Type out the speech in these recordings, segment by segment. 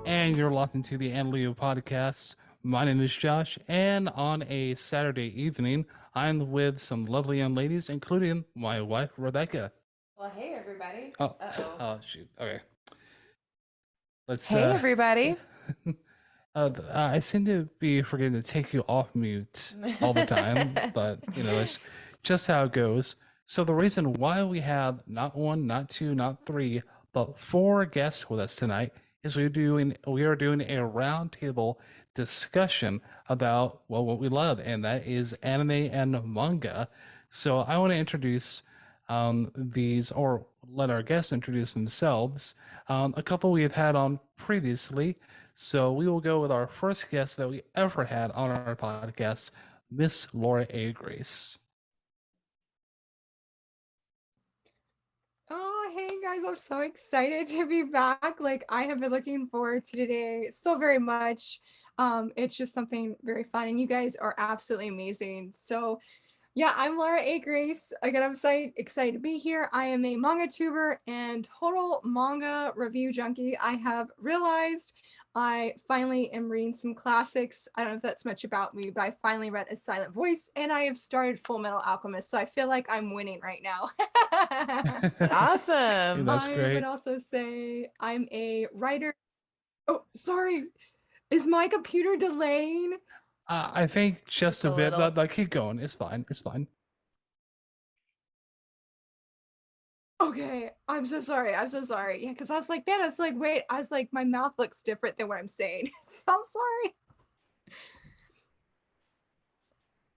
And you're locked into the Analeo podcast. My name is Josh, and on a Saturday evening, I'm with some lovely young ladies, including my wife, Rebecca. Well, hey everybody. Oh, Uh-oh. oh shoot. Okay, let's. Hey everybody. I seem to be forgetting to take you off mute all the time, but that's just how it goes. So the reason why we have not one, not two, not three, but four guests with us tonight is we are doing a roundtable discussion about what we love, and that is anime and manga. So I want to introduce these, or let our guests introduce themselves. A couple we have had on previously. So we will go with our first guest that we ever had on our podcast, Miss Laura A. Grace. Oh, hey guys, I'm so excited to be back. Like, I have been looking forward to today so very much. It's just something very fun, and you guys are absolutely amazing. So, yeah, I'm Laura A. Grace. Again, I'm excited to be here. I am a manga tuber and total manga review junkie. I have realized I finally am reading some classics. I don't know if that's much about me, but I finally read A Silent Voice and I have started Full Metal Alchemist. So I feel like I'm winning right now. Awesome. That's I would great. also say I'm a writer. Oh, sorry. Is my computer delaying? I think just Just a a bit. little. Keep going. It's fine. It's fine. Okay, I'm so sorry. I'm so sorry. Yeah, because I was like, man, I was like, wait, I was like, my mouth looks different than what I'm saying. So I'm sorry.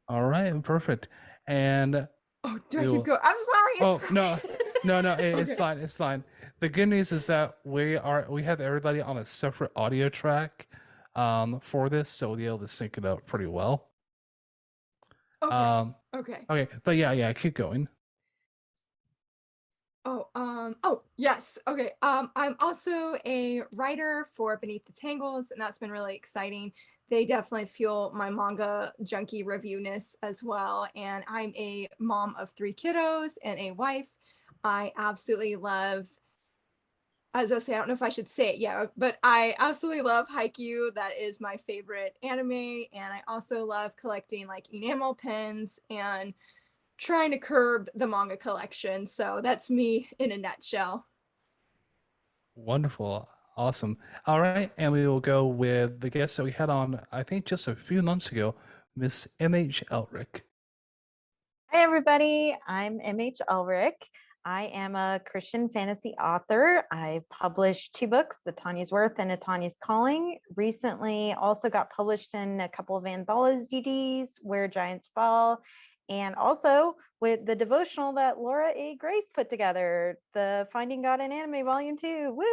All right, perfect. And Oh, do I we keep will. going? I'm sorry. Oh no, no, it's Okay. fine. It's fine. The good news is that we have everybody on a separate audio track, for this, so we'll be able to sync it up pretty well. Okay. Um, Okay. okay, but yeah, keep going. Oh, yes. Okay. I'm also a writer for Beneath the Tangles, and that's been really exciting. They definitely fuel my manga junkie reviewness as well. And I'm a mom of 3 kiddos and a wife. I absolutely love, I was gonna say, I don't know if I should say it yet, but I absolutely love Haikyuu. That is my favorite anime. And I also love collecting like enamel pens and trying to curb the manga collection. So that's me in a nutshell. Wonderful. Awesome. All right, and we will go with the guest that we had on, I think, just a few months ago, Miss M.H. Elrich. Hi, everybody. I'm MH Elrich. I am a Christian fantasy author. I published 2 books, A Tanya's Worth and A Tanya's Calling. Recently, also got published in a couple of anthologies, Where Giants Fall, and also with the devotional that Laura A. Grace put together, the Finding God in Anime Volume 2. Woo!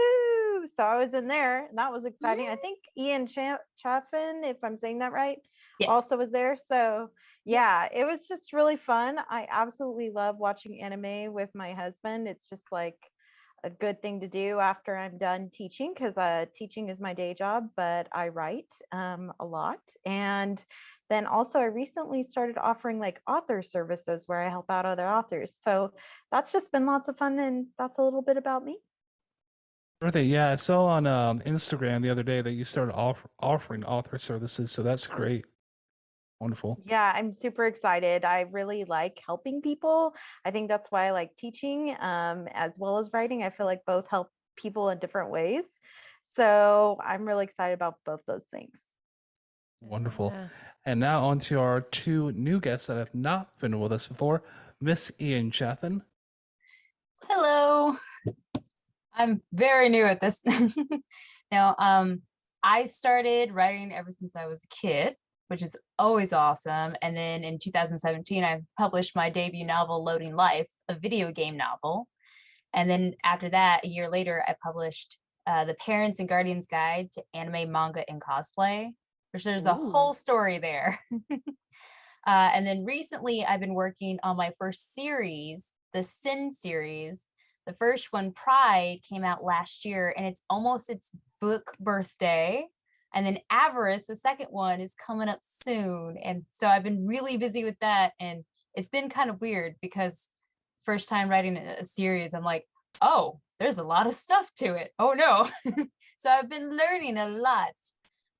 So I was in there, and that was exciting. I think Ian Chaffin, if I'm saying that right, Yes. also was there. So yeah, it was just really fun. I absolutely love watching anime with my husband. It's just like a good thing to do after I'm done teaching, because teaching is my day job, but I write a lot. And then also I recently started offering like author services where I help out other authors. So that's just been lots of fun, and that's a little bit about me. Birthday, yeah, I saw on Instagram the other day that you started offering author services, so that's great. Wonderful. Yeah, I'm super excited. I really like helping people. I think that's why I like teaching, as well as writing. I feel like both help people in different ways. So I'm really excited about both those things. Wonderful. Yeah. And now on to our two new guests that have not been with us before, Miss Ian Chaffin. Hello. I'm very new at this. Now, I started writing ever since I was a kid, which is always awesome. And then in 2017, I published my debut novel, Loading Life, a video game novel. And then after that, a year later, I published The Parents and Guardians Guide to Anime, Manga, and Cosplay, which there's a whole story there. And then recently, I've been working on my first series, the Sin series. The first one, Pride, came out last year, and it's almost its book birthday. And then Avarice, the second one, is coming up soon. And so I've been really busy with that. And it's been kind of weird because first time writing a series, I'm like, oh, there's a lot of stuff to it. Oh no. So I've been learning a lot.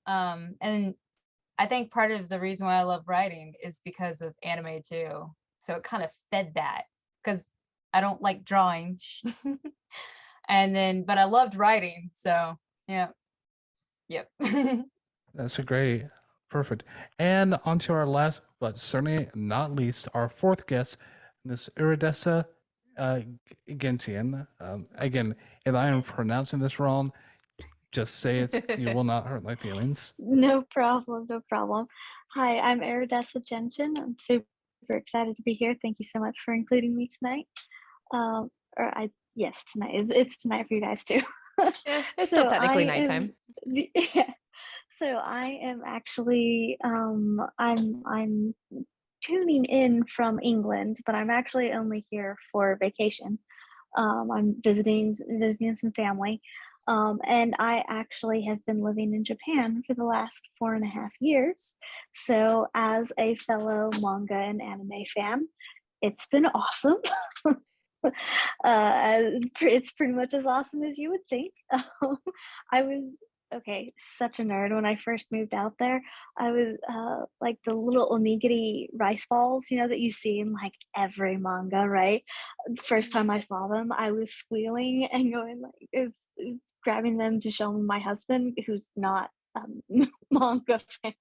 And I think part of the reason why I love writing is because of anime too. So it kind of fed that, because I don't like drawing. But I loved writing. So yeah. Yep. That's a great, perfect. And on to our last, but certainly not least, our fourth guest, Miss Erudessa Gentian. Again, if I am pronouncing this wrong, just say it. You will not hurt my feelings. No problem, no problem. Hi, I'm Erudessa Gentian. I'm super excited to be here. Thank you so much for including me tonight. Yes, tonight. It's tonight for you guys too. Yeah, it's still technically I am- nighttime. yeah. So I am actually I'm tuning in from England, but I'm actually only here for vacation. I'm visiting some family. And I actually have been living in Japan for the last 4.5 years. So, as a fellow manga and anime fan, it's been awesome. It's pretty much as awesome as you would think. I was such a nerd when I first moved out there. I was like the little onigiri rice balls, that you see in like every manga, right? First time I saw them, I was squealing and going like, it was grabbing them to show my husband, who's not manga fan.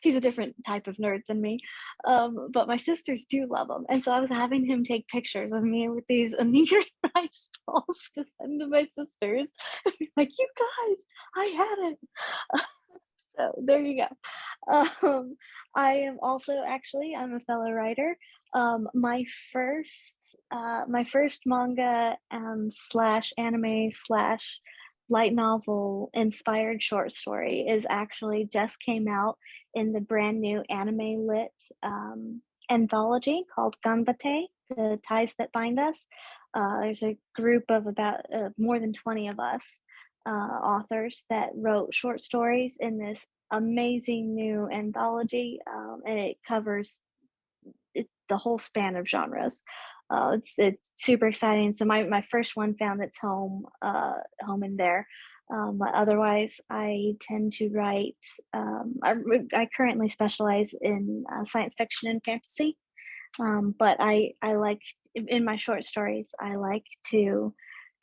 He's a different type of nerd than me. But my sisters do love them, and so I was having him take pictures of me with these onigiri rice balls to send to my sisters. Like, you guys, I had it. So there you go. I am also I'm a fellow writer. My first manga slash anime slash light novel inspired short story is actually just came out in the brand new anime lit anthology called Ganbate, The Ties That Bind Us. There's a group of about more than 20 of us authors that wrote short stories in this amazing new anthology, and it covers the whole span of genres. It's super exciting. So my first one found its home in there. But otherwise, I tend to write. I currently specialize in science fiction and fantasy. But I like, in my short stories, I like to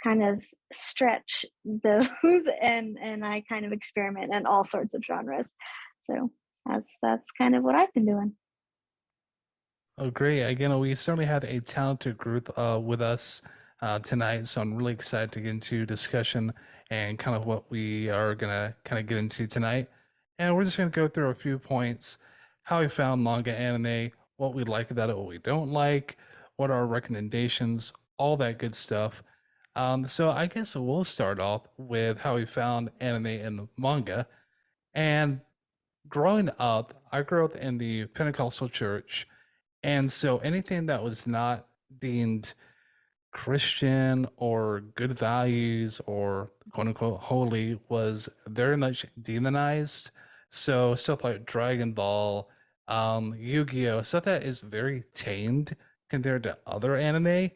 kind of stretch those and I kind of experiment in all sorts of genres. So that's kind of what I've been doing. Oh, great. Again, we certainly have a talented group with us tonight, so I'm really excited to get into discussion and kind of what we are going to kind of get into tonight. And we're just going to go through a few points, how we found manga anime, what we like about it, what we don't like, what are our recommendations, all that good stuff. So I guess we'll start off with how we found anime and manga. And growing up, I grew up in the Pentecostal church, and so anything that was not deemed Christian or good values or quote unquote holy was very much demonized. So stuff like Dragon Ball, Yu-Gi-Oh, stuff that is very tamed compared to other anime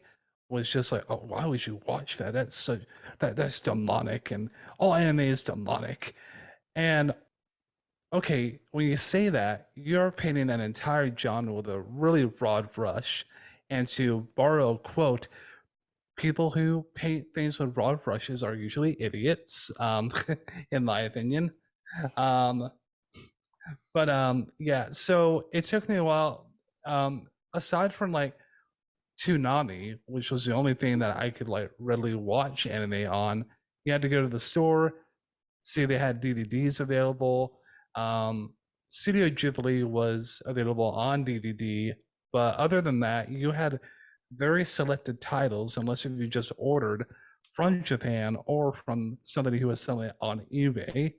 was just like, oh, why would you watch that? That's demonic, and all anime is demonic. And okay, when you say that, you're painting an entire genre with a really broad brush. And to borrow a quote, people who paint things with broad brushes are usually idiots, in my opinion. Yeah, so it took me a while. Aside from like Toonami, which was the only thing that I could like readily watch anime on, you had to go to the store, see they had DVDs available. Studio Ghibli was available on DVD, but other than that, you had very selected titles, unless if you just ordered from Japan or from somebody who was selling it on eBay.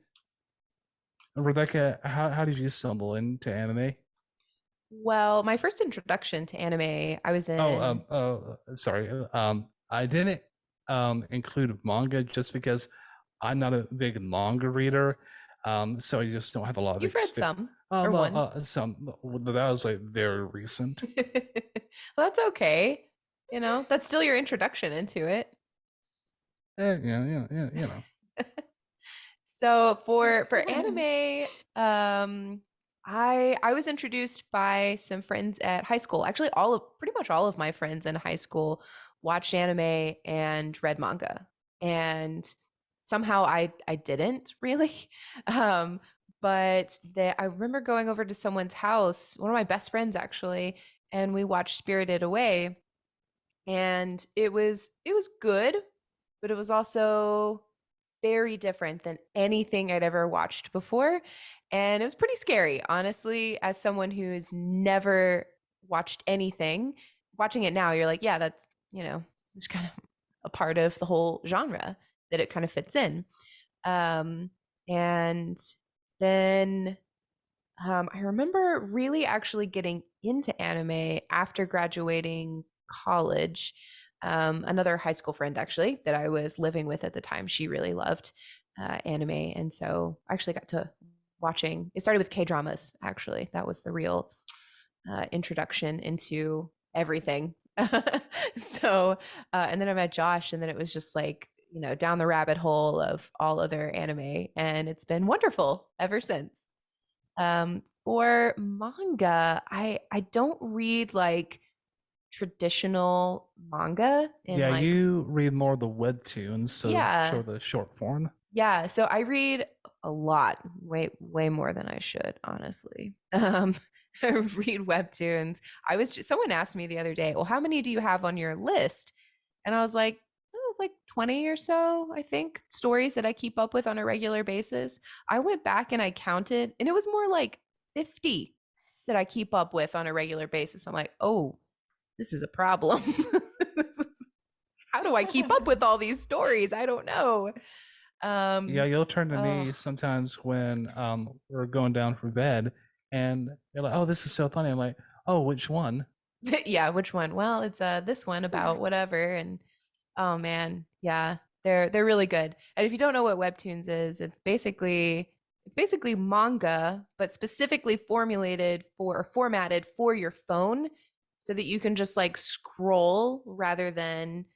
Rebecca, how did you stumble into anime? Well, my first introduction to anime, I was in. Sorry. I didn't include manga just because I'm not a big manga reader. So I just don't have a lot of You've read some or one. some that was like very recent. Well, that's okay. You know, that's still your introduction into it. Yeah. So for anime, I was introduced by some friends at high school. Actually, pretty much all of my friends in high school watched anime and read manga, and somehow I didn't really. Um, but I remember going over to someone's house, one of my best friends actually, and we watched Spirited Away, and it was good, but it was also very different than anything I'd ever watched before. And it was pretty scary, honestly, as someone who's never watched anything. Watching it now, you're like, yeah, that's, it's kind of a part of the whole genre that it kind of fits in. And then I remember really actually getting into anime after graduating college. Another high school friend, actually, that I was living with at the time, she really loved anime. And so I actually got to watching, it started with K dramas, actually. That was the real introduction into everything. So, and then I met Josh, and then it was just like, down the rabbit hole of all other anime. And it's been wonderful ever since. For manga, I don't read like traditional manga in Yeah, like you read more of the webtoons, so yeah. sort of the short form. Yeah, so I read a lot, way more than I should, honestly. I read webtoons. Someone asked me the other day, "Well, how many do you have on your list?" And I was like, "Oh, it's like 20 or so, I think, stories that I keep up with on a regular basis." I went back and I counted, and it was more like 50 that I keep up with on a regular basis. I'm like, "Oh, this is a problem." How do I keep up with all these stories? I don't know. Yeah, you'll turn to me Ugh. sometimes when we're going down for bed, and you're like, "Oh, this is so funny." I'm like, "Oh, which one?" Yeah, which one? Well, it's this one about whatever. And oh man, yeah, they're really good. And if you don't know what webtoons is, it's basically manga, but specifically formulated for or formatted for your phone so that you can just like scroll rather than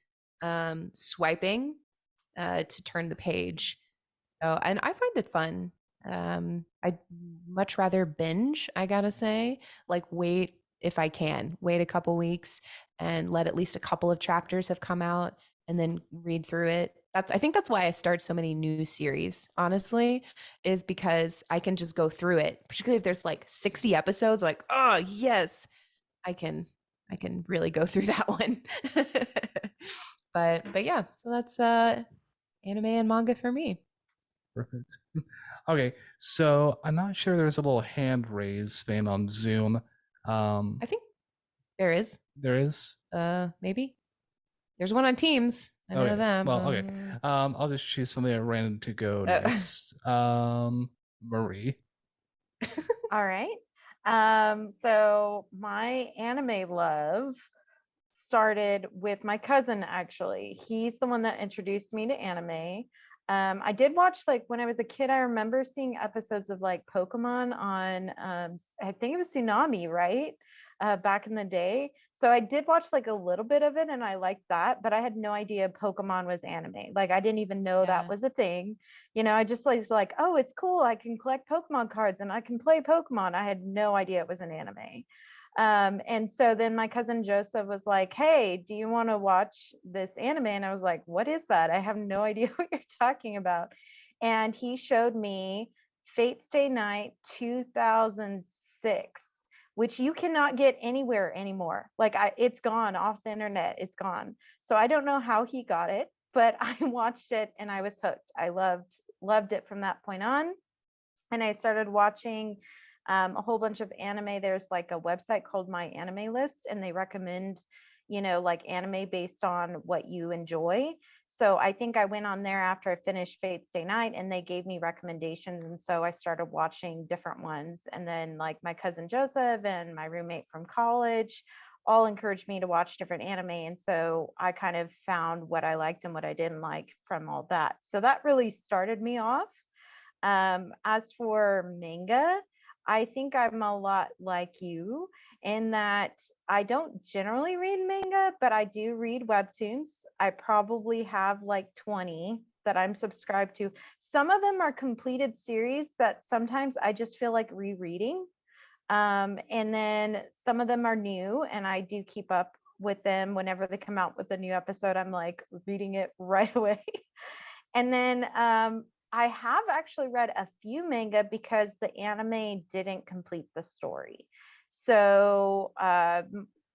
swiping to turn the page. So, and I find it fun. I'd much rather binge, I gotta say, like wait if I can, wait a couple weeks and let at least a couple of chapters have come out and then read through it. I think that's why I start so many new series, honestly, is because I can just go through it, particularly if there's like 60 episodes, like, oh yes, I can I can really go through that one. But yeah, so that's anime and manga for me. Perfect. Okay, so I'm not sure there's a little hand raise thing on Zoom. I think there is. There is. Maybe there's one on Teams. I know Okay. that. Well, okay. I'll just choose something at random to go Uh, next. Marie. All right. So my anime love started with my cousin, actually. He's the one that introduced me to anime. I did watch, like, when I was a kid, I remember seeing episodes of like Pokemon on I think it was Tsunami, right? Back in the day. So I did watch like a little bit of it and I liked that, but I had no idea Pokemon was anime. Like I didn't even know Yeah. that was a thing. I just was like, oh, it's cool. I can collect Pokemon cards and I can play Pokemon. I had no idea it was an anime. And so then my cousin Joseph was like, hey, do you want to watch this anime? And I was like, what is that? I have no idea what you're talking about. And he showed me Fate Stay Night 2006, which you cannot get anywhere anymore. Like it's gone off the internet. It's gone. So I don't know how he got it, but I watched it and I was hooked. I loved it from that point on. And I started watching a whole bunch of anime. There's like a website called My Anime List, and they recommend, like anime based on what you enjoy. So I think I went on there after I finished Fate Stay Night, and they gave me recommendations. And so I started watching different ones. And then like my cousin Joseph and my roommate from college all encouraged me to watch different anime. And so I kind of found what I liked and what I didn't like from all that. So that really started me off. As for manga, I think I'm a lot like you in that I don't generally read manga, but I do read webtoons. I probably have like 20 that I'm subscribed to. Some of them are completed series that sometimes I just feel like rereading. And then some of them are new, and I do keep up with them whenever they come out with a new episode. I'm like reading it right away. And then I have actually read a few manga because the anime didn't complete the story. So,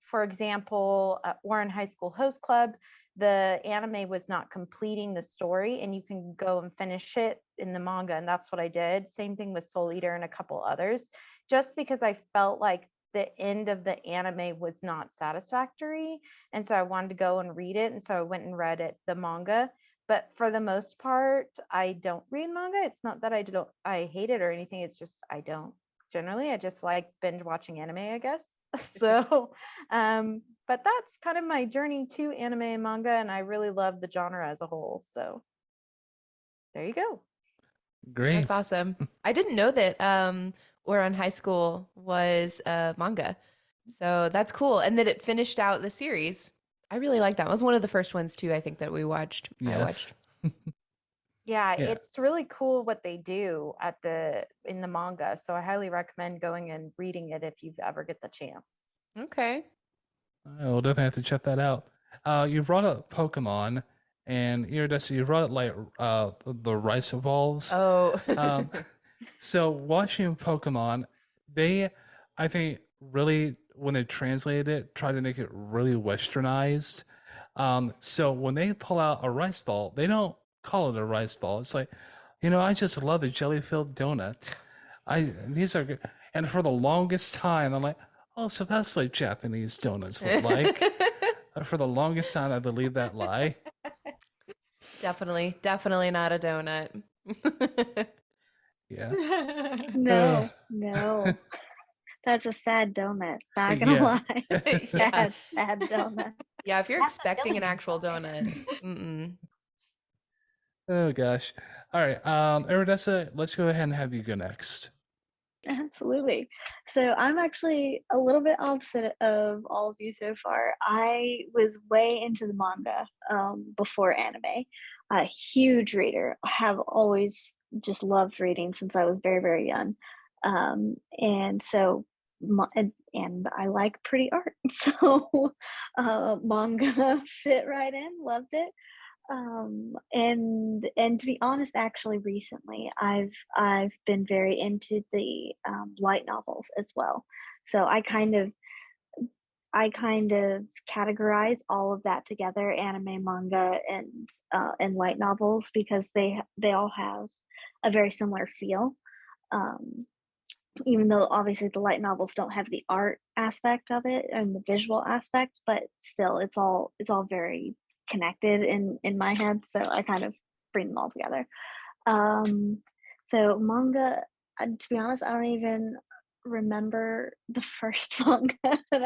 for example, Warren High School Host Club, the anime was not completing the story, and you can go and finish it in the manga, and that's what I did. Same thing with Soul Eater and a couple others, just because I felt like the end of the anime was not satisfactory, and so I wanted to go and read it, and so I went and read it, the manga. But for the most part, I don't read manga. It's not that I hate it or anything. It's just I don't generally. I just like binge watching anime, I guess. So, but that's kind of my journey to anime and manga, and I really love the genre as a whole. So there you go. Great. That's awesome. I didn't know that Ouran High School was manga. So that's cool. And that it finished out the series. I really like that. It was one of the first ones too, I think, that we watched. I watched. Yeah, Yeah. it's really cool what they do in the manga. So I highly recommend going and reading it if you ever get the chance. Okay. I'll definitely have to check that out. You brought up Pokemon, and Erudessa, you brought up like the rice balls. Oh. So watching Pokemon, I think, really when they translated it, try to make it really westernized. So when they pull out a rice ball, they don't call it a rice ball. It's like, I just love a jelly-filled donut. These are good. And for the longest time, I'm like, oh, so that's what Japanese donuts look like. For the longest time, I believed that lie. Definitely not a donut. Yeah. No, no. That's a sad donut. Not gonna lie. Yeah. Sad donut. Yeah, if you're That's a expecting an donut. actual donut. Mm-mm. Oh gosh. All right. Erudessa, let's go ahead and have you go next. Absolutely. So I'm actually a little bit opposite of all of you so far. I was way into the manga before anime. A huge reader. I have always just loved reading since I was very, very young. And so and I like pretty art. So manga fit right in, loved it. And to be honest, actually recently I've been very into the light novels as well. So I kind of categorize all of that together: anime, manga, and light novels, because they all have a very similar feel. um, Even though obviously the light novels don't have the art aspect of it and the visual aspect, but still it's all very connected in my head. So I kind of bring them all together. So manga, to be honest, I don't even remember the first manga that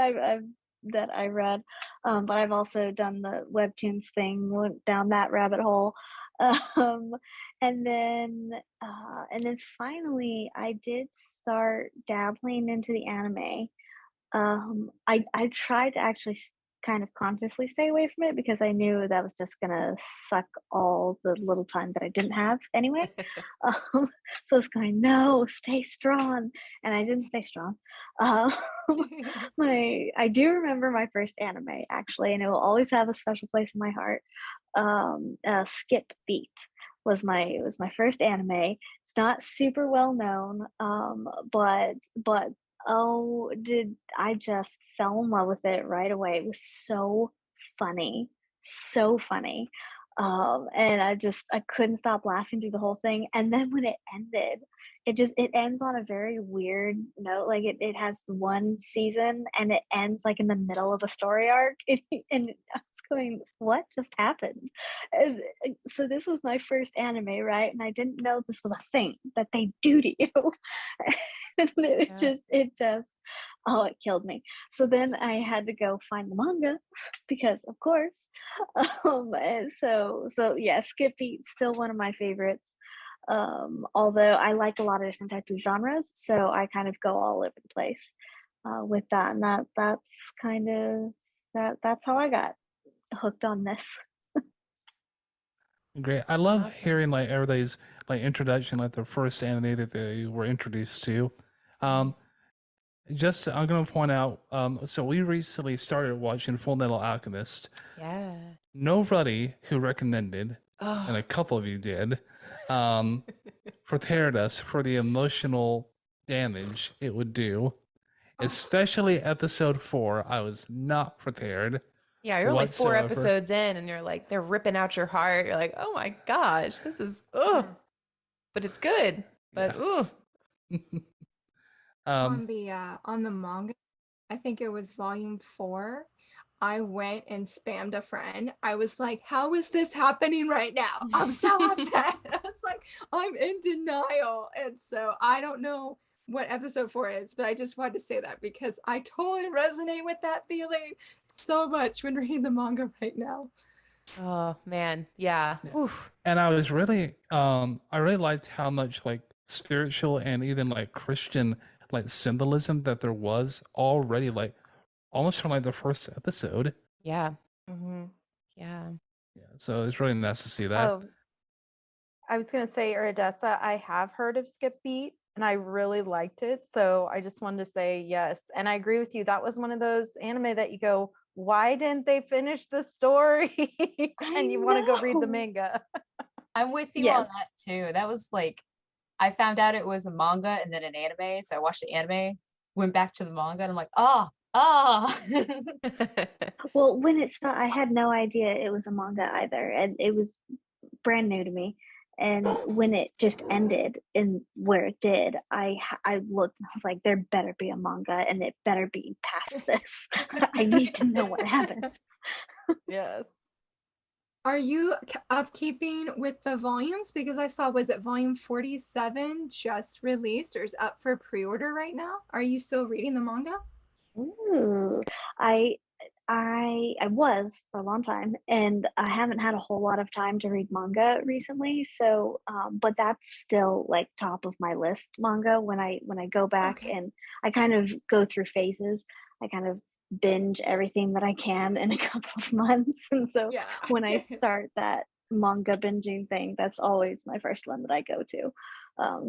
I read, but I've also done the webtoons thing, went down that rabbit hole, um, and then finally I did start dabbling into the anime. I tried to actually kind of consciously stay away from it because I knew that was just gonna suck all the little time that I didn't have anyway. So I was going, no, stay strong, and I didn't stay strong. Um, I do remember my first anime actually, and it will always have a special place in my heart. Skip Beat was my first anime. It's not super well known, but oh, did I just fell in love with it right away. It was so funny, so funny. And I couldn't stop laughing through the whole thing. And then when it ended, it ends on a very weird note. Like it has one season and it ends like in the middle of a story arc. And I was going, what just happened? So this was my first anime, right? And I didn't know this was a thing that they do to you. And it just oh, it killed me. So then I had to go find the manga because of course. And so yeah, Skippy still one of my favorites. Although I like a lot of different types of genres, so I kind of go all over the place with that, and that's how I got hooked on this. Great. I love Awesome. hearing like everybody's like introduction, like the first anime that they were introduced to. Um, just I'm gonna point out. So we recently started watching Full Metal Alchemist. Yeah. Nobody who recommended, Oh. and a couple of you did, prepared us for the emotional damage it would do. Especially episode 4, I was not prepared. Yeah, you're only 4 whatsoever. episodes in and you're like, they're ripping out your heart. You're like, oh my gosh, this is, oh, but it's good. But, ooh. On the manga, I think it was volume 4. I went and spammed a friend. I was like, how is this happening right now? I'm so upset. I was like, I'm in denial. And so I don't know what episode 4 is, but I just wanted to say that because I totally resonate with that feeling so much when reading the manga right now. Oh man, yeah. Oof. And I was really, I really liked how much like spiritual and even like Christian like symbolism that there was already, like almost from like the first episode. Yeah. Mm-hmm. Yeah. Yeah, so it's really nice to see that. Oh, I was gonna say, Erudessa, I have heard of Skip Beat and I really liked it. So I just wanted to say yes. And I agree with you. That was one of those anime that you go, why didn't they finish the story? And you want to go read the know. manga. I'm with you Yeah. on that too. That was like, I found out it was a manga and then an anime. So I watched the anime, went back to the manga, and I'm like, ah. Well, when it started, I had no idea it was a manga either, and it was brand new to me. And when it just ended and where it did, I looked and I was like, there better be a manga, and it better be past this. I need to know what happens. Yes. Are you upkeeping with the volumes? Because I saw, was it volume 47 just released or is up for pre-order right now? Are you still reading the manga? Ooh, I was for a long time, and I haven't had a whole lot of time to read manga recently. So, but that's still like top of my list manga when I go back Okay. and I kind of go through phases. I kind of binge everything that I can in a couple of months, and so Yeah. when I start that manga binging thing, that's always my first one that I go to.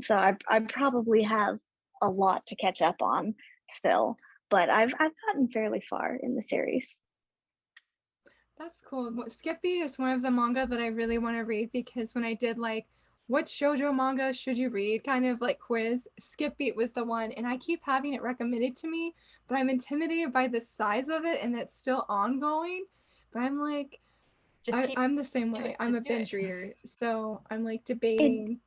So I probably have a lot to catch up on still, but I've gotten fairly far in the series. That's cool. Skip Beat is one of the manga that I really want to read because when I did like what shoujo manga should you read kind of like quiz, Skip Beat was the one, and I keep having it recommended to me, but I'm intimidated by the size of it and it's still ongoing. But I'm like, I'm the same way. I'm a binge reader, so I'm like debating,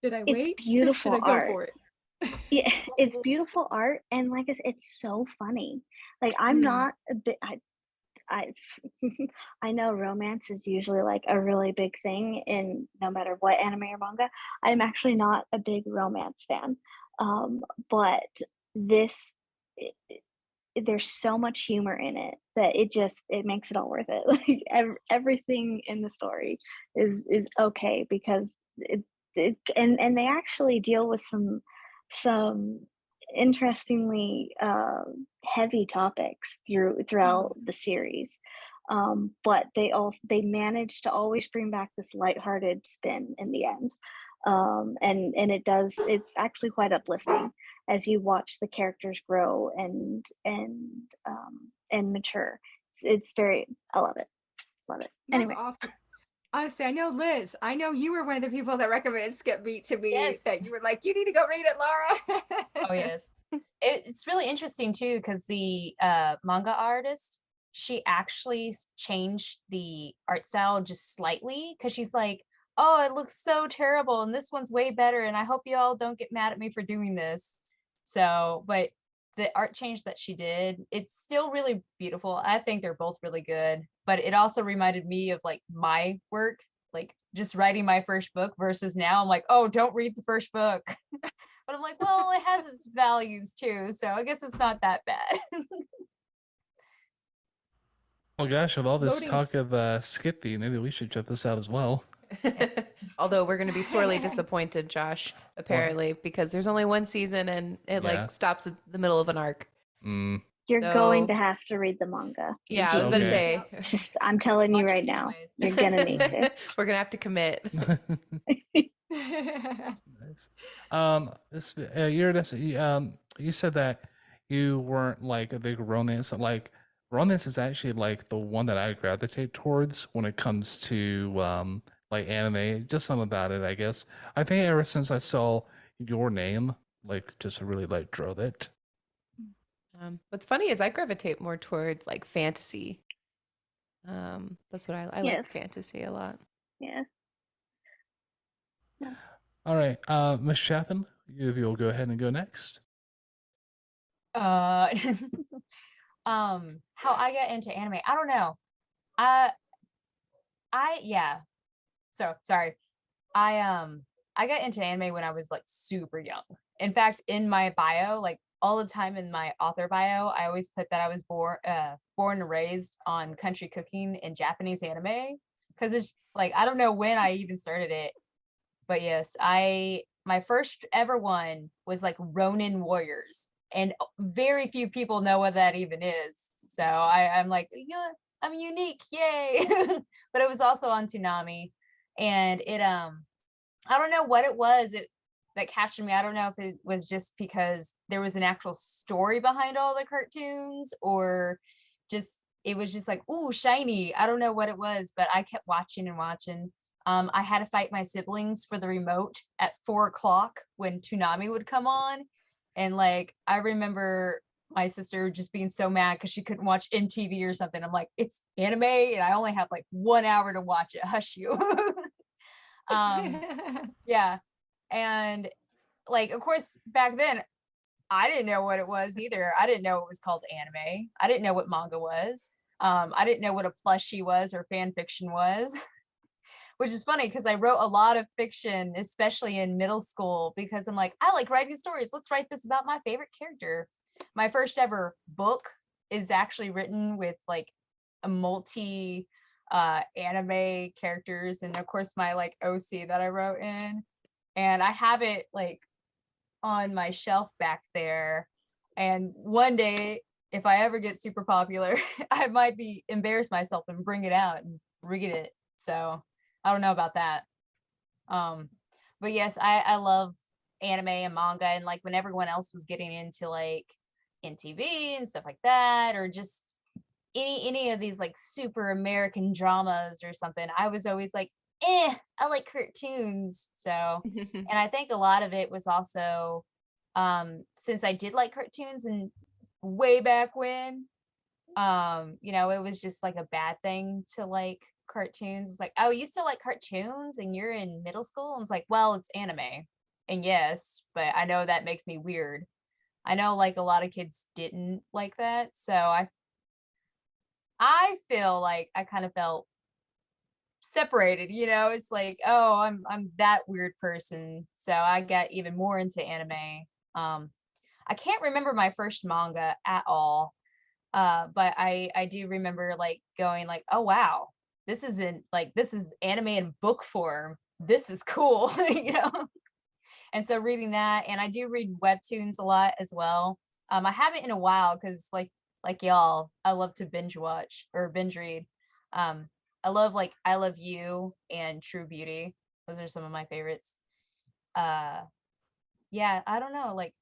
should I It's wait? Should beautiful I go art. for it? Yeah, it's beautiful art, and like I said, it's so funny. Like I'm not a bit. I I know romance is usually like a really big thing in no matter what anime or manga. I'm actually not a big romance fan, but this. There's so much humor in it that it makes it all worth it. Like everything in the story is okay because and they actually deal with some interestingly heavy topics throughout the series. But they manage to always bring back this lighthearted spin in the end. And it's actually quite uplifting as you watch the characters grow and mature. It's very, I love it. Love it. That's Anyway, awesome. Honestly, I know Liz. I know you were one of the people that recommended Skip Beat to me. Yes. That you were like, you need to go read it, Laura. Oh yes. It's really interesting too because the manga artist, she actually changed the art style just slightly because she's like, oh, it looks so terrible and this one's way better and I hope you all don't get mad at me for doing this. So, but the art change that she did, it's still really beautiful. I think they're both really good, but it also reminded me of like my work, like just writing my first book versus now I'm like, oh, don't read the first book. But I'm like, well, it has its values too, so I guess it's not that bad. Oh gosh, with all this Loading. talk of Skippy, maybe we should check this out as well. Although we're going to be sorely disappointed, Josh, apparently, because there's only one season and it Yeah. like stops at the middle of an arc. Mm, You're going So- to have to read the manga. Yeah, I was about to Okay. say. Just, I'm telling you Watch it right now, anyways. you're gonna need to. We're gonna have to commit. nice. Eurydice, you said that you weren't like a big romance. Like romance is actually like the one that I gravitate towards when it comes to like anime. Just something about it, I guess. I think ever since I saw Your Name, like just really like drove it. What's funny is I gravitate more towards like fantasy. That's what I Yes. like fantasy a lot. Yeah. All right, Miss Chaffin, you'll go ahead and go next. How I got into anime, I don't know. Yeah. So sorry. I got into anime when I was like super young. In fact, in my bio, like all the time in my author bio, I always put that I was born and raised on country cooking and Japanese anime. Because it's like I don't know when I even started it. But yes, my first ever one was like Ronin Warriors. And very few people know what that even is. So I'm like, yeah, I'm unique, yay. But it was also on Toonami. And it I don't know what it was that captured me. I don't know if it was just because there was an actual story behind all the cartoons or just it was just like, ooh, shiny. I don't know what it was, but I kept watching and watching. I had to fight my siblings for the remote at 4:00 when Toonami would come on. And like I remember my sister just being so mad because she couldn't watch MTV or something. I'm like, it's anime and I only have like 1 hour to watch it. Hush you. Yeah. And like of course back then I didn't know what it was either. I didn't know it was called anime. I didn't know what manga was. I didn't know what a plushie was or fan fiction was. Which is funny because I wrote a lot of fiction, especially in middle school, because I'm like, I like writing stories. Let's write this about my favorite character. My first ever book is actually written with like a multi anime characters, and of course my like OC that I wrote in, and I have it like on my shelf back there. And one day, if I ever get super popular, I might be embarrass myself and bring it out and read it. So I don't know about that. But yes, I love anime and manga, and like when everyone else was getting into like NTV and stuff like that, or just any of these like super American dramas or something, I was always like, I like cartoons. So and I think a lot of it was also since I did like cartoons and way back when, it was just like a bad thing to like cartoons. It's like, oh, you still like cartoons and you're in middle school? And it's like, well, it's anime. And yes, but I know that makes me weird. I know like a lot of kids didn't like that. So I feel like I kind of felt separated, it's like, oh, I'm that weird person. So I got even more into anime. I can't remember my first manga at all. But I do remember like going like, oh wow, this is anime in book form. This is cool, And so reading that, and I do read webtoons a lot as well. I haven't in a while because like y'all, I love to binge watch or binge read. I love like I Love You and True Beauty. Those are some of my favorites. Yeah, I don't know, like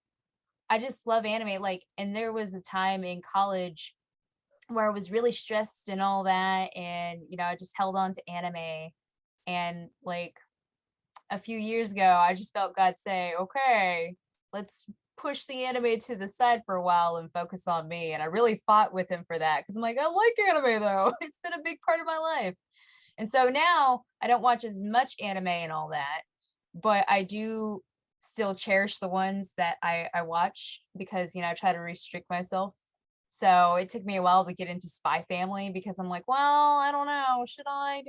I just love anime. Like, and there was a time in college where I was really stressed and all that, and I just held on to anime. And like a few years ago, I just felt God say, okay, let's push the anime to the side for a while and focus on me. And I really fought with him for that because I'm like, I like anime though. It's been a big part of my life. And so now I don't watch as much anime and all that, but I do still cherish the ones that I watch because, I try to restrict myself. So it took me a while to get into Spy Family because I'm like, well, I don't know, should I?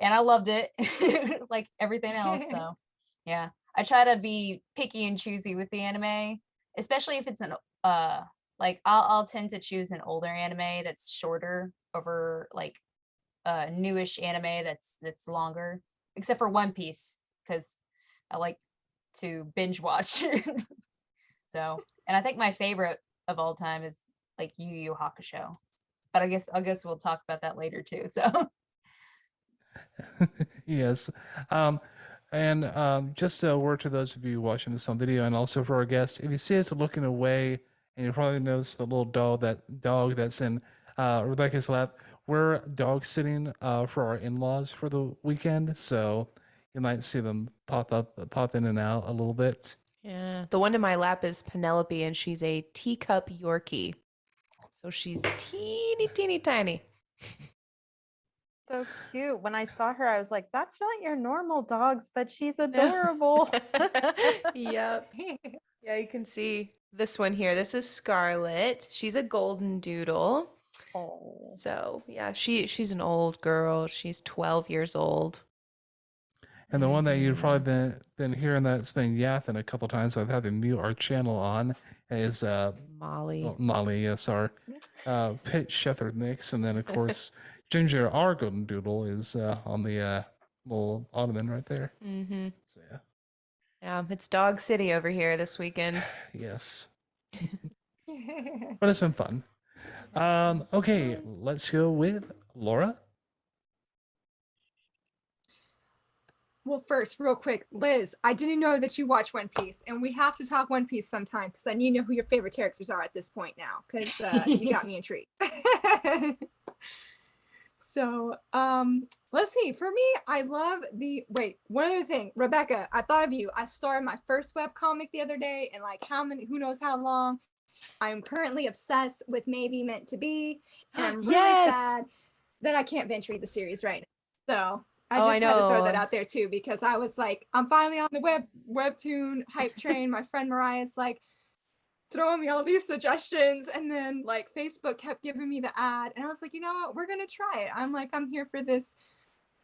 And I loved it like everything else. So yeah, I try to be picky and choosy with the anime, especially if it's an like I'll tend to choose an older anime that's shorter over like newish anime that's longer. except for One Piece, because I like to binge watch. So, and I think my favorite of all time is like Yu Yu Hakusho. But I guess we'll talk about that later too. So Yes. And just a word to those of you watching this on video, and also for our guests, if you see us looking away, and you probably notice the little dog that's in Rebecca's lap, we're dog sitting for our in-laws for the weekend, so you might see them pop in and out a little bit. Yeah. The one in my lap is Penelope, and she's a teacup Yorkie. So she's teeny, teeny, tiny. So cute. When I saw her, I was like, that's not your normal dogs, but she's adorable. Yep. Yeah, you can see this one here. This is Scarlet. She's a golden doodle. Oh. So yeah, she's an old girl. She's 12 years old. And the one that you've probably been hearing that's been yapping a couple times, I've had to mute our channel on, is Molly. Molly, yes, our Pit Shepherd mix, and then of course Ginger, our golden doodle, is on the little ottoman right there. Mm-hmm. So yeah, Yeah, it's Dog City over here this weekend. yes, but it's been fun. Okay, let's go with Laura. Well, first, real quick, Liz, I didn't know that you watch One Piece, and we have to talk One Piece sometime because I need to know who your favorite characters are at this point now, because you got me intrigued. So, let's see. For me, I love one other thing, Rebecca, I thought of you. I started my first webcomic the other day, and like who knows how long. I'm currently obsessed with Maybe Meant to Be, and I'm really sad that I can't binge read the series right now. So I just had to throw that out there too, because I was like, I'm finally on the webtoon hype train. My friend Mariah's like throwing me all these suggestions, and then like Facebook kept giving me the ad, and I was like, you know what, we're gonna try it. I'm here for this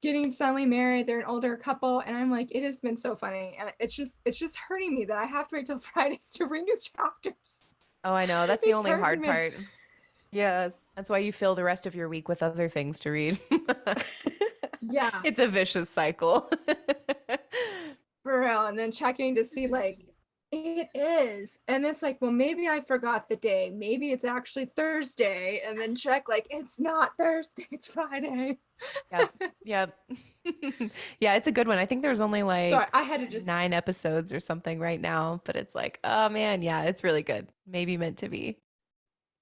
getting suddenly married. They're an older couple, and I'm like, it has been so funny, and it's just hurting me that I have to wait till Fridays to read new chapters. Oh, I know. That's the only hard me. part. Yes. That's why you fill the rest of your week with other things to read. Yeah. It's a vicious cycle. For real. And then checking to see like it is. And it's like, well, maybe I forgot the day. Maybe it's actually Thursday. And then check like it's not Thursday, it's Friday. Yep. Yeah, it's a good one. I think there's only like Sorry, I had to just 9 episodes or something right now, but it's like, oh man, yeah, it's really good. Maybe meant to be.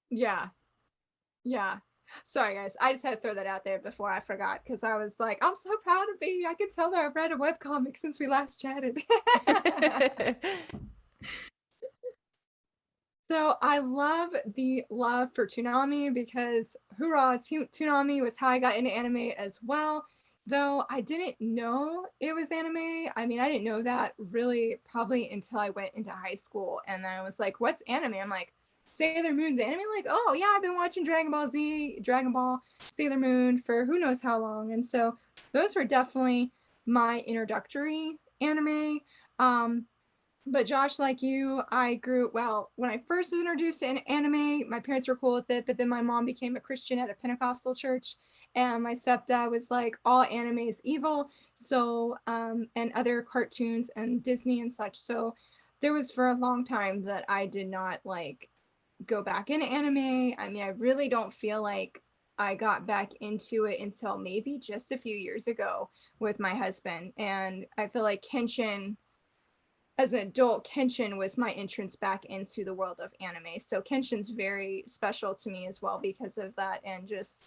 Yeah. Sorry guys, I just had to throw that out there before I forgot, because I was like, I'm so proud of me. I can tell that I've read a webcomic since we last chatted. So I love the love for Toonami, because hoorah, Toonami was how I got into anime as well. Though I didn't know it was anime. I mean, I didn't know that really probably until I went into high school. And then I was like, what's anime? I'm like, Sailor Moon's anime? Like, oh yeah, I've been watching Dragon Ball, Sailor Moon for who knows how long. And so those were definitely my introductory anime. But Josh, like you, when I first was introduced to an anime, my parents were cool with it, but then my mom became a Christian at a Pentecostal church, and my stepdad was like, all anime is evil, so, and other cartoons and Disney and such. So there was for a long time that I did not like go back into anime. I mean, I really don't feel like I got back into it until maybe just a few years ago with my husband. And I feel like Kenshin, as an adult, Kenshin was my entrance back into the world of anime. So Kenshin's very special to me as well because of that. And just,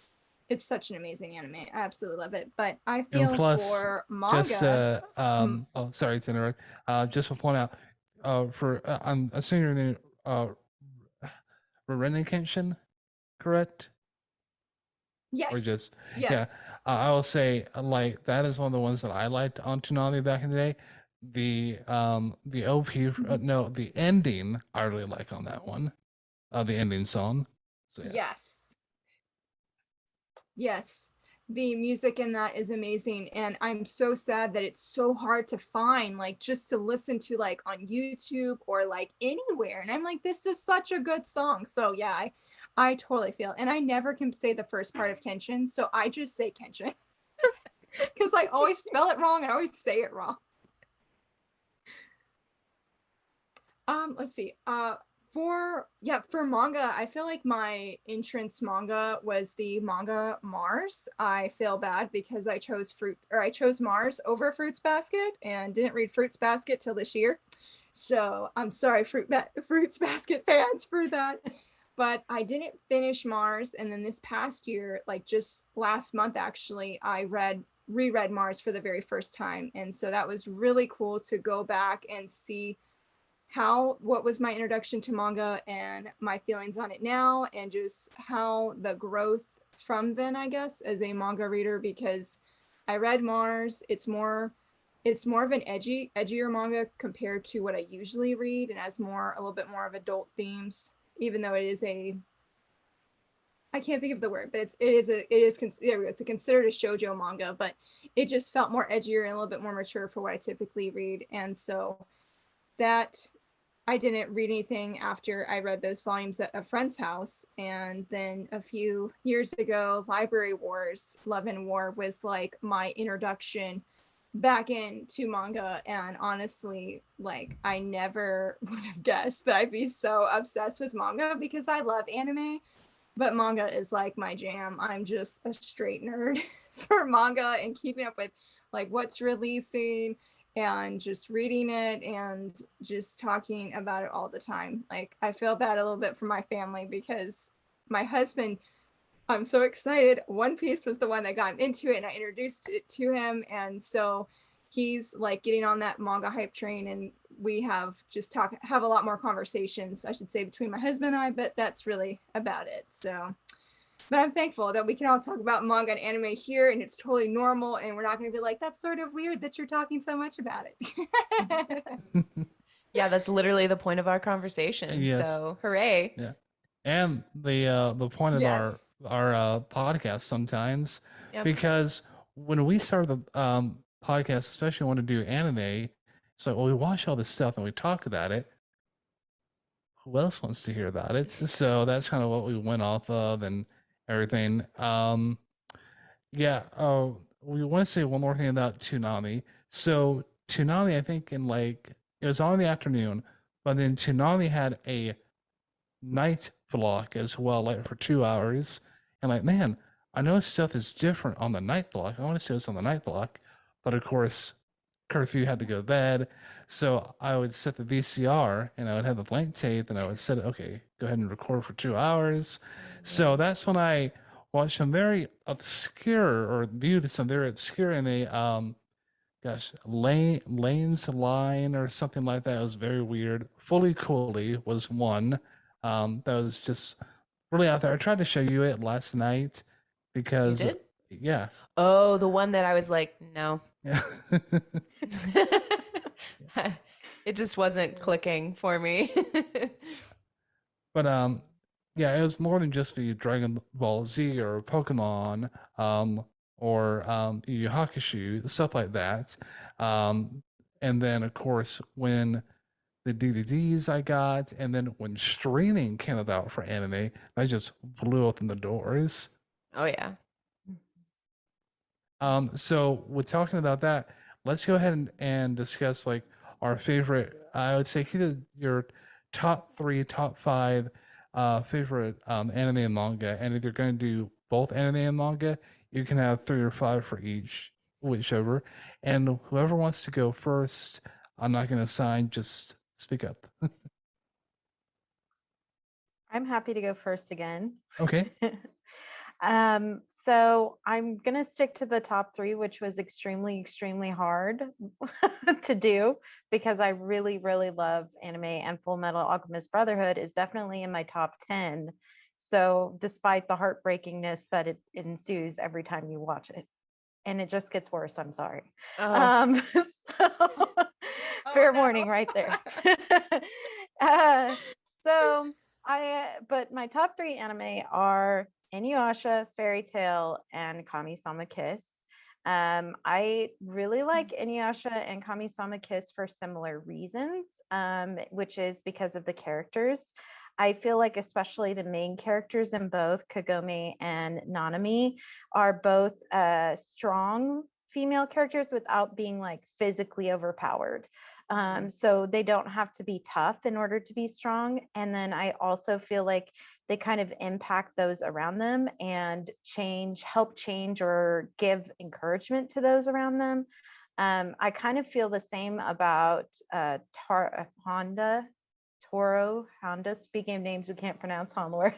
it's such an amazing anime. I absolutely love it. But I feel for manga. Just, oh, sorry to interrupt. Just to point out, I'm assuming your name, Rurouni Kenshin, correct? Yes. Or just, yes. Yeah. I will say, like, that is one of the ones that I liked on Toonami back in the day. The the ending I really like on that one, the ending song. So yeah. Yes, the music in that is amazing, and I'm so sad that it's so hard to find, like, just to listen to, like, on YouTube or like anywhere. And I'm like, this is such a good song. So yeah, I totally feel, and I never can say the first part of Kenshin, so I just say Kenshin. because I always spell it wrong and I always say it wrong. Let's see. For manga, I feel like my entrance manga was the manga Mars. I feel bad because I chose Mars over Fruits Basket and didn't read Fruits Basket till this year. So I'm sorry, Fruits Basket fans, for that. But I didn't finish Mars, and then this past year, like just last month actually, I reread Mars for the very first time, and so that was really cool to go back and see what was my introduction to manga and my feelings on it now, and just how the growth from then, I guess, as a manga reader, because I read Mars. It's more of an edgier manga compared to what I usually read, and has a little bit more of adult themes, even though it's considered a shoujo manga, but it just felt more edgier and a little bit more mature for what I typically read. And so that I didn't read anything after I read those volumes at a friend's house. And then a few years ago, Library Wars, Love and War was like my introduction back into manga. And honestly, like, I never would have guessed that I'd be so obsessed with manga, because I love anime, but manga is like my jam. I'm just a straight nerd for manga and keeping up with like what's releasing and just reading it and just talking about it all the time. Like, I feel bad a little bit for my family, because my husband, I'm so excited. One Piece was the one that got him into it, and I introduced it to him. And so he's like getting on that manga hype train, and we have a lot more conversations, I should say, between my husband and I, but that's really about it. So, but I'm thankful that we can all talk about manga and anime here, and it's totally normal, and we're not going to be like, that's sort of weird that you're talking so much about it. Yeah, that's literally the point of our conversation. Yes. So hooray. Yeah. And the point of Yes. our podcast sometimes, Yep. because when we started the podcast, especially when we want to do anime, so we watch all this stuff and we talk about it. Who else wants to hear about it? So that's kind of what we went off of and everything. Yeah. Oh, we want to say one more thing about Toonami. So Toonami, I think it was on in the afternoon, but then Toonami had a night block as well, like for 2 hours. And like, man, I know stuff is different on the night block. I want to see what's on the night block, but of course, curfew had to go to bed. So I would set the VCR and I would have the blank tape and I would set it, okay, go ahead and record for 2 hours. So that's when I watched some very obscure, or viewed some very obscure anime. Lane's Line or something like that. It was very weird. Fully Coolly was one. That was just really out there. I tried to show you it last night You because did? yeah. Oh, the one that I was like, no. Yeah. It just wasn't clicking for me. But yeah, it was more than just the Dragon Ball Z or Pokemon, or Yu Yu Hakusho, stuff like that. And then of course when the DVDs I got, and then when streaming came about for anime, I just blew open the doors. Oh yeah. So with talking about that, let's go ahead and discuss like our favorite. I would say either your top 3, top 5 favorite anime and manga, and if you're going to do both anime and manga, you can have 3 or 5 for each, whichever. And whoever wants to go first, I'm not going to assign. Just speak up. I'm happy to go first again. Okay. So I'm gonna stick to the top 3, which was extremely, extremely hard to do, because I really, really love anime, and Full Metal Alchemist Brotherhood is definitely in my top 10. So despite the heartbreakingness that it ensues every time you watch it, and it just gets worse, I'm sorry. Oh. So fair warning right there. But my top 3 anime are Inuyasha, Fairy Tail, and Kami-sama Kiss. I really like Inuyasha and Kami-sama Kiss for similar reasons, which is because of the characters. I feel like especially the main characters in both, Kagome and Nanami, are both strong female characters without being like physically overpowered. So they don't have to be tough in order to be strong. And then I also feel like they kind of impact those around them and help change or give encouragement to those around them. I kind of feel the same about Honda, speaking of names we can't pronounce, Honor,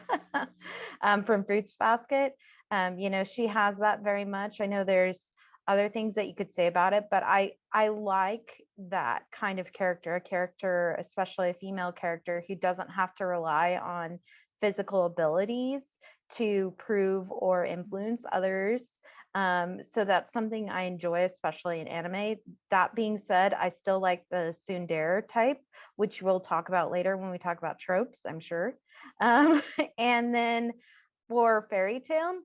from Fruits Basket. She has that very much. I know there's other things that you could say about it, but I like that kind of character, a character, especially a female character, who doesn't have to rely on physical abilities to prove or influence others. So that's something I enjoy, especially in anime. That being said, I still like the tsundere type, which we'll talk about later when we talk about tropes, I'm sure. And then for fairy tale,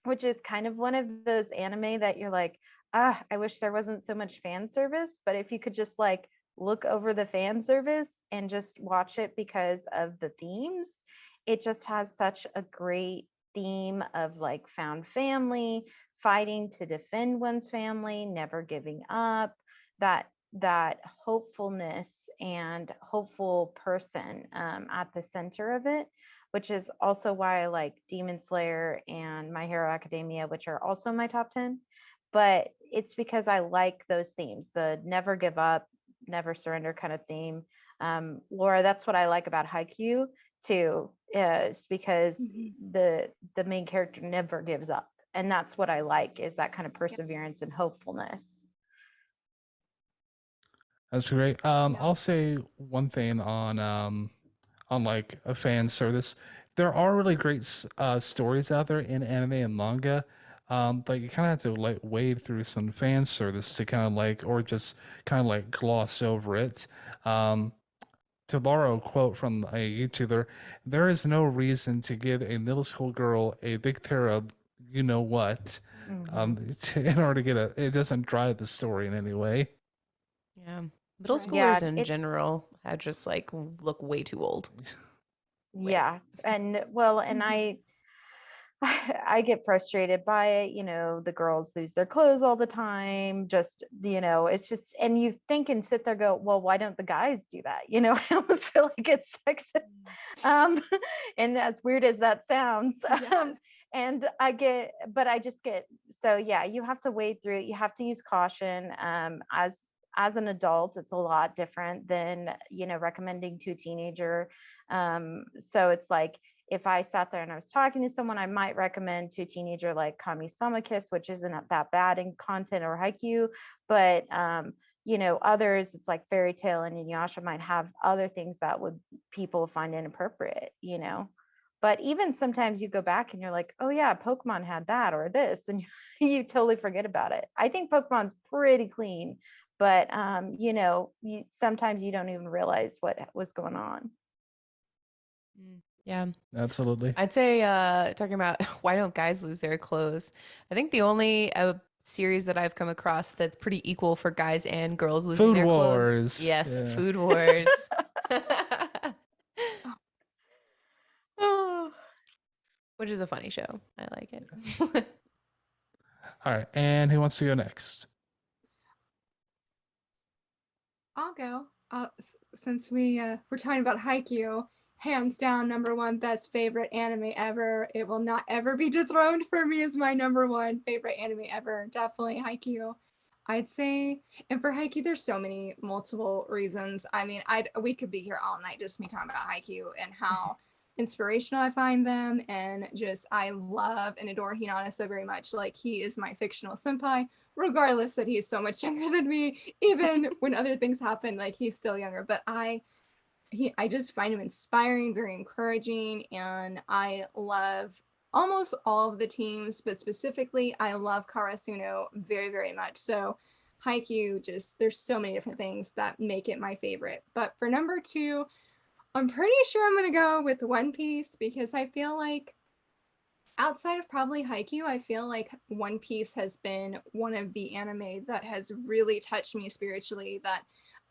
which is kind of one of those anime that you're like, I wish there wasn't so much fan service, but if you could just like look over the fan service and just watch it because of the themes, it just has such a great theme of like found family, fighting to defend one's family, never giving up, that hopefulness and hopeful person at the center of it, which is also why I like Demon Slayer and My Hero Academia, which are also my top 10. But it's because I like those themes, the never give up, never surrender kind of theme. Laura, that's what I like about Haikyuu too, is because the main character never gives up. And that's what I like, is that kind of perseverance and hopefulness. That's great. I'll say one thing on like a fan service. There are really great stories out there in anime and manga, but you kind of have to like wade through some fan service to kind of like, or just kind of like gloss over it. To borrow a quote from a YouTuber, there is no reason to give a middle school girl a big pair of you know what, in order to get it doesn't drive the story in any way. Yeah. Middle Right. schoolers Yeah, in it's- general are just like look way too old. Yeah. And well, and I get frustrated by it. The girls lose their clothes all the time. Just, it's just, and you think and sit there, go, well, why don't the guys do that? I almost feel like it's sexist. And as weird as that sounds, Yes. and I just get, so yeah, you have to wade through it. You have to use caution. As an adult, it's a lot different than, recommending to a teenager. So it's like, if I sat there and I was talking to someone, I might recommend to a teenager like Kami-sama Kiss, which isn't that bad in content, or Haikyuu, but others, it's like Fairy Tail and Inuyasha might have other things that people find inappropriate, But even sometimes you go back and you're like, oh yeah, Pokemon had that or this, and you totally forget about it. I think Pokemon's pretty clean, but sometimes you don't even realize what was going on. Yeah. Absolutely. I'd say talking about why don't guys lose their clothes? I think the only series that I've come across that's pretty equal for guys and girls losing Food their Wars. clothes. Yes, Yeah. Food Wars. Which is a funny show. I like it. All right, and who wants to go next? I'll go. Since we're talking about Haikyuu, hands down #1 best favorite anime ever. It will not ever be dethroned for me as my #1 favorite anime ever. Definitely Haikyuu. I'd say, and for Haikyuu, there's so many multiple reasons. I mean, we could be here all night just me talking about Haikyuu and how inspirational I find them, and just I love and adore Hinata so very much. Like, he is my fictional senpai, regardless that he's so much younger than me. Even when other things happen, like, he's still younger. But I just find him inspiring, very encouraging, and I love almost all of the teams, but specifically I love Karasuno very, very much. So Haikyuu, just there's so many different things that make it my favorite. But for #2, I'm pretty sure I'm gonna go with One Piece, because I feel like outside of probably Haikyuu, I feel like One Piece has been one of the anime that has really touched me spiritually, that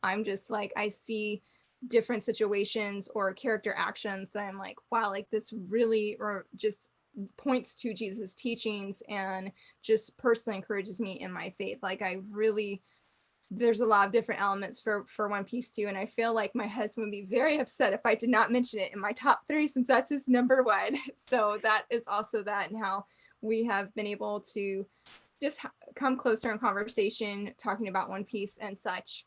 I'm just like, I see different situations or character actions that I'm like, wow, like this really, or just points to Jesus' teachings and just personally encourages me in my faith. Like I really, there's a lot of different elements for One Piece too, and I feel like my husband would be very upset if I did not mention it in my top 3 since that's his number 1. So that is also that, and how we have been able to just come closer in conversation talking about One Piece and such.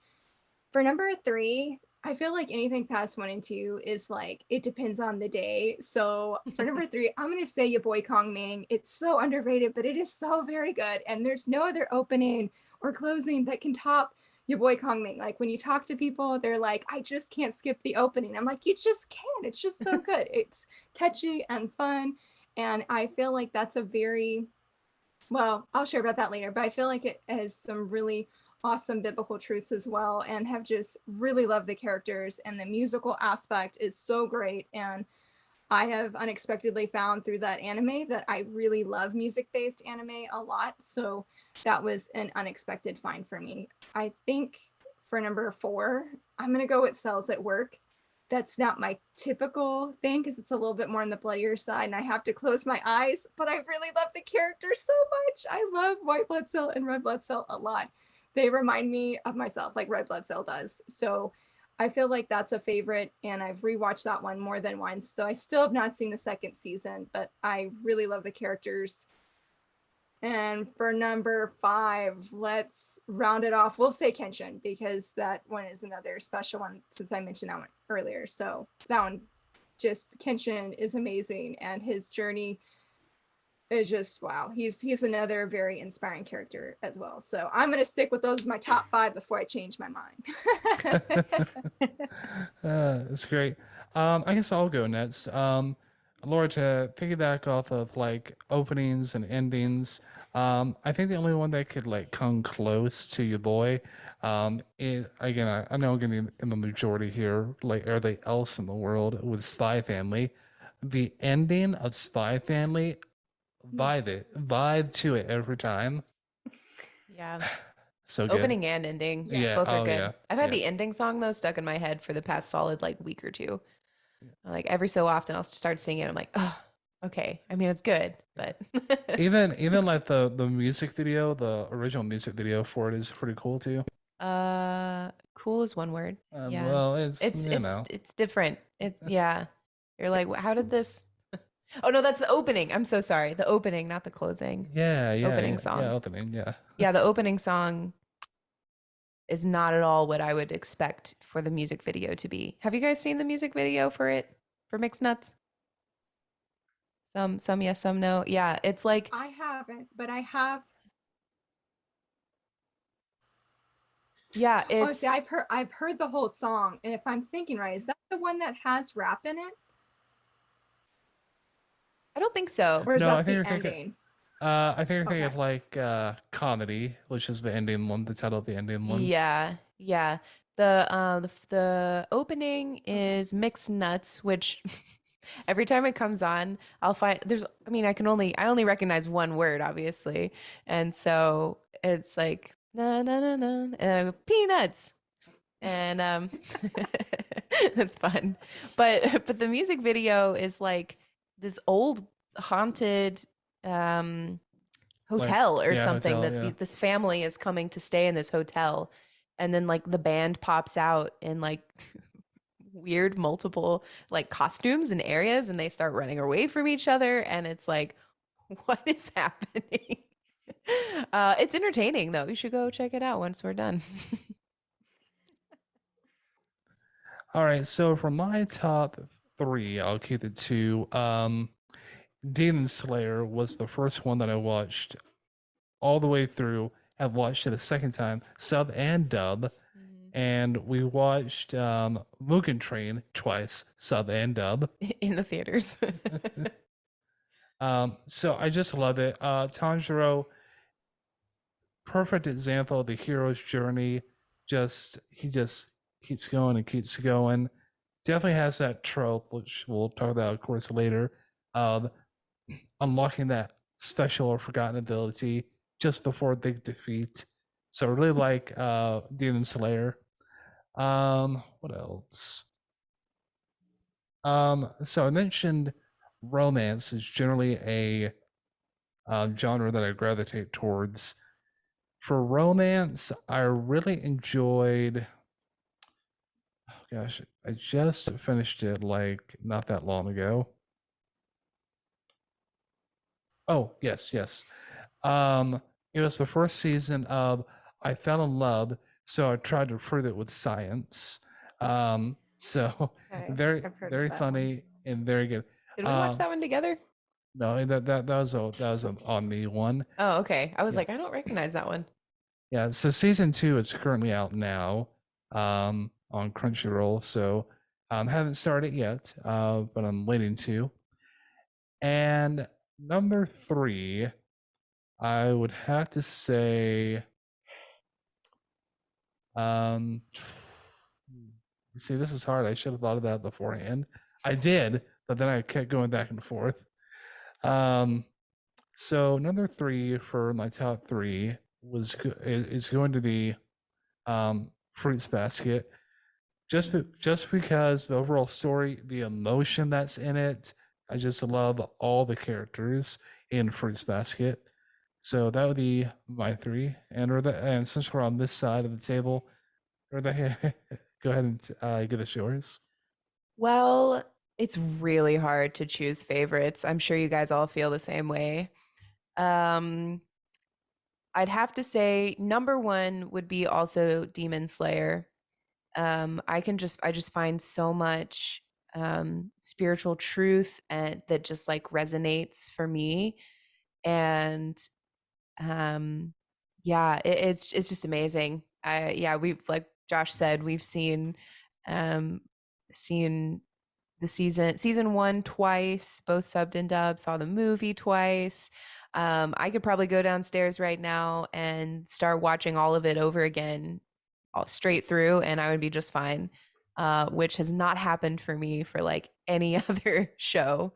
For number 3, I feel like anything past 1 and 2 is like, it depends on the day. So for number 3, I'm going to say your boy Kong Ming. It's so underrated, but it is so very good. And there's no other opening or closing that can top your boy Kong Ming. Like when you talk to people, they're like, I just can't skip the opening. I'm like, you just can't. It's just so good. It's catchy and fun. And I feel like that's a very, well, I'll share about that later, but I feel like it has some really awesome biblical truths as well, and have just really loved the characters, and the musical aspect is so great. And I have unexpectedly found through that anime that I really love music-based anime a lot. So that was an unexpected find for me. I think for number 4, I'm going to go with Cells at Work. That's not my typical thing because it's a little bit more on the bloodier side and I have to close my eyes, but I really love the characters so much. I love White Blood Cell and Red Blood Cell a lot. They remind me of myself like Red Blood Cell does. So I feel like that's a favorite, and I've rewatched that one more than once. So I still have not seen the 2nd season, but I really love the characters. And for number 5, let's round it off. We'll say Kenshin because that one is another special one since I mentioned that one earlier. So that one, just Kenshin is amazing, and his journey is just wow. He's another very inspiring character as well. So I'm gonna stick with those as my top 5 before I change my mind. That's great. I guess I'll go next. Laura, to piggyback off of like openings and endings, I think the only one that could like come close to your boy, again, I know I'm gonna be in the majority here, like everything else in the world with Spy Family. The ending of Spy Family, vibe to it every time. Yeah. So good. Opening and ending. Yes. Both are Oh, good. yeah. I've had Yeah. the ending song though stuck in my head for the past solid like week or two. Like every so often I'll start singing. I'm like, oh, okay. I mean, it's good, but Even like the music video, the original music video for it is pretty cool too. cool is one word. Yeah. Well, it's you know. It's different. Yeah. You're like, how did this? Oh no, that's the opening. I'm so sorry. The opening, not the closing. Yeah, Opening yeah, song. yeah, opening, yeah. Yeah, the opening song is not at all what I would expect for the music video to be. Have you guys seen the music video for it? For Mixed Nuts? Some yes, some no. Yeah, it's like I haven't, but I have. yeah, Oh, it's see, I've heard the whole song, and if I'm thinking right, is that the one that has rap in it, I don't think so. or is No, that I think the you're thinking. ending? I think you're thinking Okay. of like comedy, which is the ending one, the title of the ending one. Yeah, yeah. The opening is Mixed Nuts, which every time it comes on, I'll find there's I mean, I only recognize one word, obviously. And so it's like na na na na and I go, peanuts. And that's fun. But the music video is like this old haunted hotel or yeah, something hotel, that yeah. this family is coming to stay in this hotel, and then like the band pops out in like weird multiple like costumes and areas, and they start running away from each other, and it's like what is happening? It's entertaining though. You should go check it out once we're done. All right, so for my top 3, I'll keep it to Demon Slayer was the first one that I watched all the way through. Have watched it a second time, sub and dub. And we watched Mugen Train twice, sub and dub. In the theaters. So I just love it. Tanjiro, perfect example of the hero's journey. He just keeps going and keeps going. Definitely has that trope, which we'll talk about, of course, later, of unlocking that special or forgotten ability just before big defeat. So I really like Demon Slayer. What else? So I mentioned romance is generally a genre that I gravitate towards. For romance, I really enjoyed. Oh gosh, I just finished it like not that long ago. Oh yes, yes. It was the first season of I Fell in Love, so I tried to prove it with science. So Okay, very I've heard of very that one. funny and very good. Did we watch that one together? No, that was on me one. Oh, okay. I was Yeah. like, I don't recognize that one. Yeah, so season 2 is currently out now, on Crunchyroll. So haven't started yet, but I'm waiting to. And number 3, I would have to say, see, this is hard. I should have thought of that beforehand. I did, but then I kept going back and forth. So number 3 for my top 3 is going to be Fruits Basket. Just because the overall story, the emotion that's in it, I just love all the characters in Fruits Basket. So that would be my 3. And since we're on this side of the table, Rebecca, go ahead and give us yours. Well, it's really hard to choose favorites. I'm sure you guys all feel the same way. Um, I'd have to say number 1 would be also Demon Slayer. I just find so much spiritual truth and that just like resonates for me. And yeah, it's just amazing. Yeah, we've, like Josh said, we've seen seen the season 1 twice, both subbed and dubbed, saw the movie twice. I could probably go downstairs right now and start watching all of it over again, all straight through, and I would be just fine. Which has not happened for me for like any other show.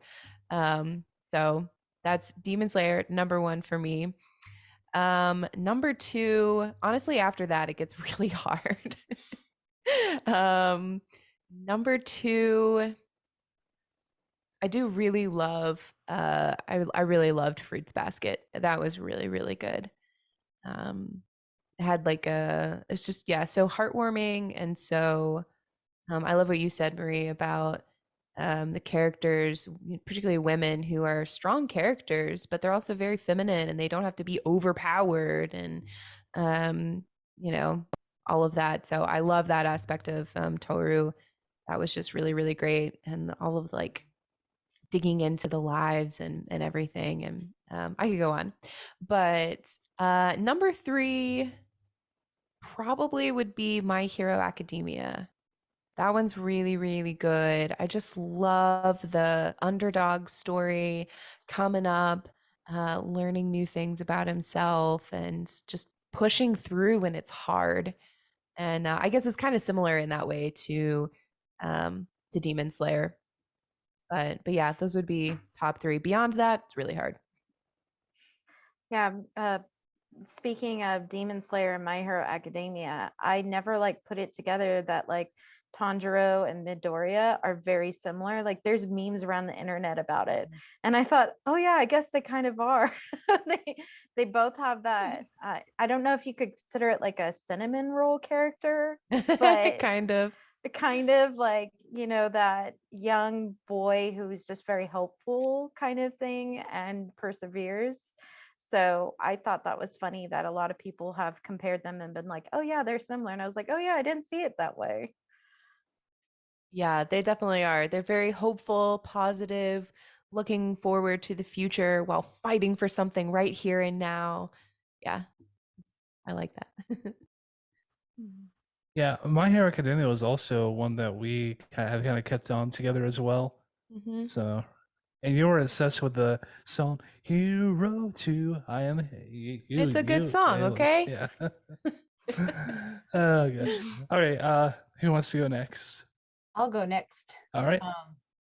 So that's Demon Slayer, number 1 for me. Number 2, honestly, after that, it gets really hard. Number 2, I do really love, I really loved Fruits Basket. That was really, really good. It had like it's just, yeah, so heartwarming. And so, I love what you said, Marie, about the characters, particularly women who are strong characters, but they're also very feminine and they don't have to be overpowered and, you know, all of that. So I love that aspect of Toru. That was just really, really great. And all of like digging into the lives and everything. And I could go on. But number 3 probably would be My Hero Academia. That one's really, really good. I just love the underdog story coming up, learning new things about himself and just pushing through when it's hard. And I guess it's kind of similar in that way to Demon Slayer. But yeah, those would be top 3. Beyond that, it's really hard. Yeah, speaking of Demon Slayer and My Hero Academia, I never like put it together that like Tanjiro and Midoriya are very similar. Like there's memes around the internet about it. And I thought, oh yeah, I guess they kind of are. they both have that. I don't know if you could consider it like a cinnamon roll character, but kind of like, you know, that young boy who's just very hopeful kind of thing and perseveres. So I thought that was funny that a lot of people have compared them and been like, oh yeah, they're similar. And I was like, oh yeah, I didn't see it that way. Yeah, they definitely are. They're very hopeful, positive, looking forward to the future while fighting for something right here and now. Yeah, I like that. Yeah, My Hero Academia was also one that we have kind of kept on together as well. Mm-hmm. So, and you were obsessed with the song "Hero 2." I am. It's a good song, okay? Yeah. Oh gosh. All right. Who wants to go next? I'll go next. All right.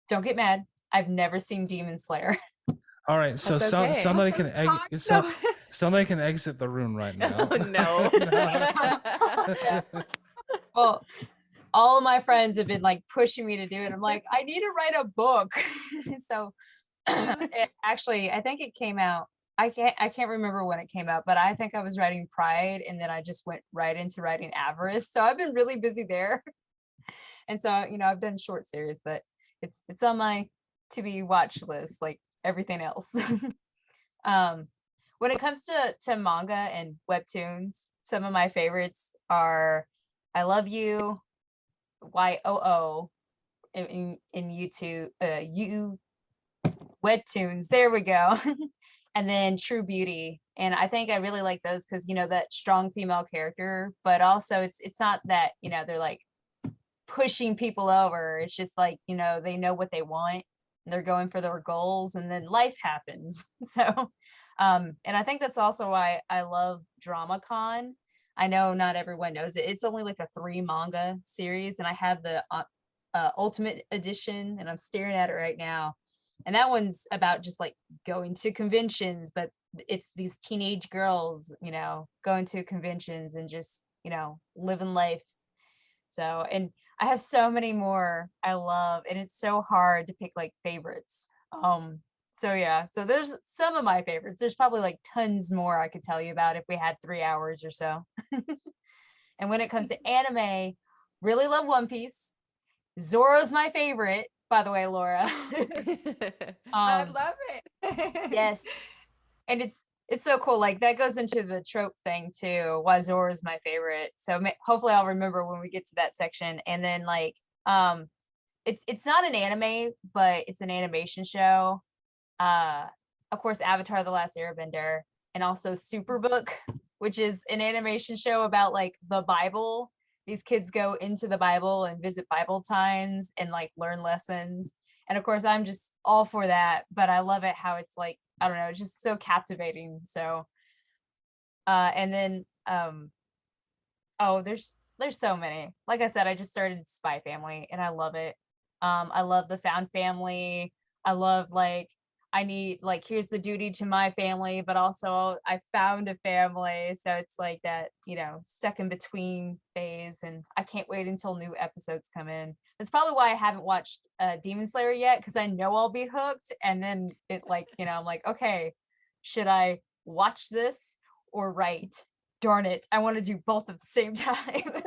Don't get mad. I've never seen Demon Slayer. All right. So That's okay. somebody Awesome can talk. exit. No. Somebody can exit the room right now. Oh, no. Yeah. Well, all of my friends have been like pushing me to do it. I'm like, I need to write a book. So Actually, I think it came out. I can't remember when it came out, but I think I was writing Pride, and then I just went right into writing Avarice. So I've been really busy there. And so, I've done short series, but it's on my to be watch list, like everything else. When it comes to manga and webtoons, some of my favorites are I Love You, YOO in YouTube, you webtoons. There we go. And then True Beauty. And I think I really like those because that strong female character, but also it's not that, they're like pushing people over. It's just like, they know what they want and they're going for their goals, and then life happens. So and I think that's also why I love DramaCon. I know not everyone knows it. It's only like a 3 manga series, and I have the Ultimate Edition, and I'm staring at it right now. And that one's about just like going to conventions, but it's these teenage girls, going to conventions and just, living life. So, and I have so many more I love, and it's so hard to pick like favorites. So yeah, so there's some of my favorites. There's probably like tons more I could tell you about if we had 3 hours or so. And when it comes to anime, really love One Piece. Zoro's my favorite, by the way, Laura. I love it. Yes. And it's so cool. Like that goes into the trope thing too. Why Zoro's my favorite. So hopefully I'll remember when we get to that section. And then like, it's not an anime, but it's an animation show. Of course, Avatar: The Last Airbender, and also Superbook, which is an animation show about like the Bible. These kids go into the Bible and visit Bible times and like learn lessons. And of course, I'm just all for that, but I love it how it's like, I don't know, it's just so captivating. So, and then, oh, there's so many. Like I said, I just started Spy Family and I love it. I love the found family. I love like, I need like, here's the duty to my family, but also I found a family. So it's like that, stuck in between phase, and I can't wait until new episodes come in. That's probably why I haven't watched Demon Slayer yet, because I know I'll be hooked. And then it like, I'm like, okay, should I watch this or write? Darn it, I want to do both at the same time.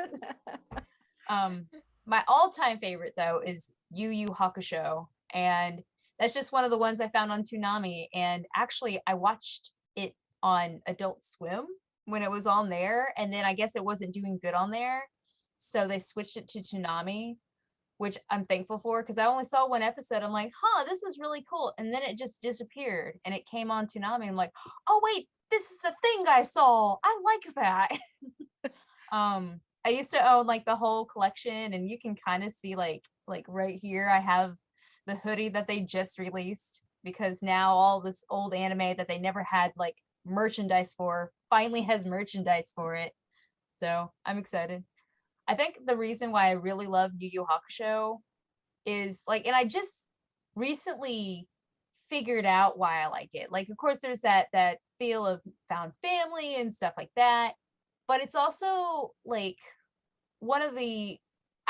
My all-time favorite though is Yu Yu Hakusho, and that's just one of the ones I found on Toonami. And actually, I watched it on Adult Swim when it was on there, and then I guess it wasn't doing good on there, so they switched it to Toonami, which I'm thankful for because I only saw one episode. I'm like, this is really cool, and then it just disappeared, and it came on Toonami. I'm like, oh wait, this is the thing I saw. I like that. I used to own like the whole collection, and you can kind of see like right here I have the hoodie that they just released, because now all this old anime that they never had like merchandise for finally has merchandise for it. So I'm excited. I think the reason why I really love Yu Yu Hakusho is like, and I just recently figured out why I like it. Like, of course, there's that feel of found family and stuff like that, but it's also like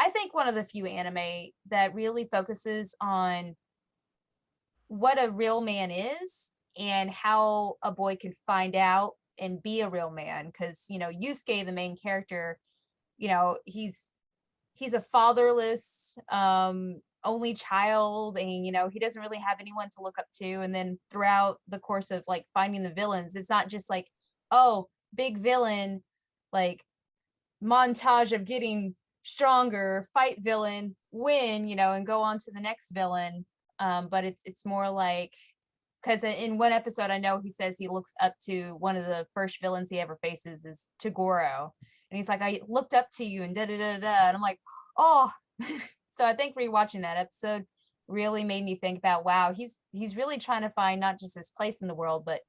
I think one of the few anime that really focuses on what a real man is and how a boy can find out and be a real man. Because, Yusuke, the main character, he's a fatherless, only child, and, he doesn't really have anyone to look up to. And then throughout the course of like finding the villains, it's not just like, oh, big villain, like montage of getting stronger, fight villain, win, and go on to the next villain. But it's more like, because in one episode I know he says he looks up to one of the first villains he ever faces is Toguro, and he's like, I looked up to you and da da da da, and I'm like, oh. So I think rewatching that episode really made me think about, wow, he's really trying to find not just his place in the world, but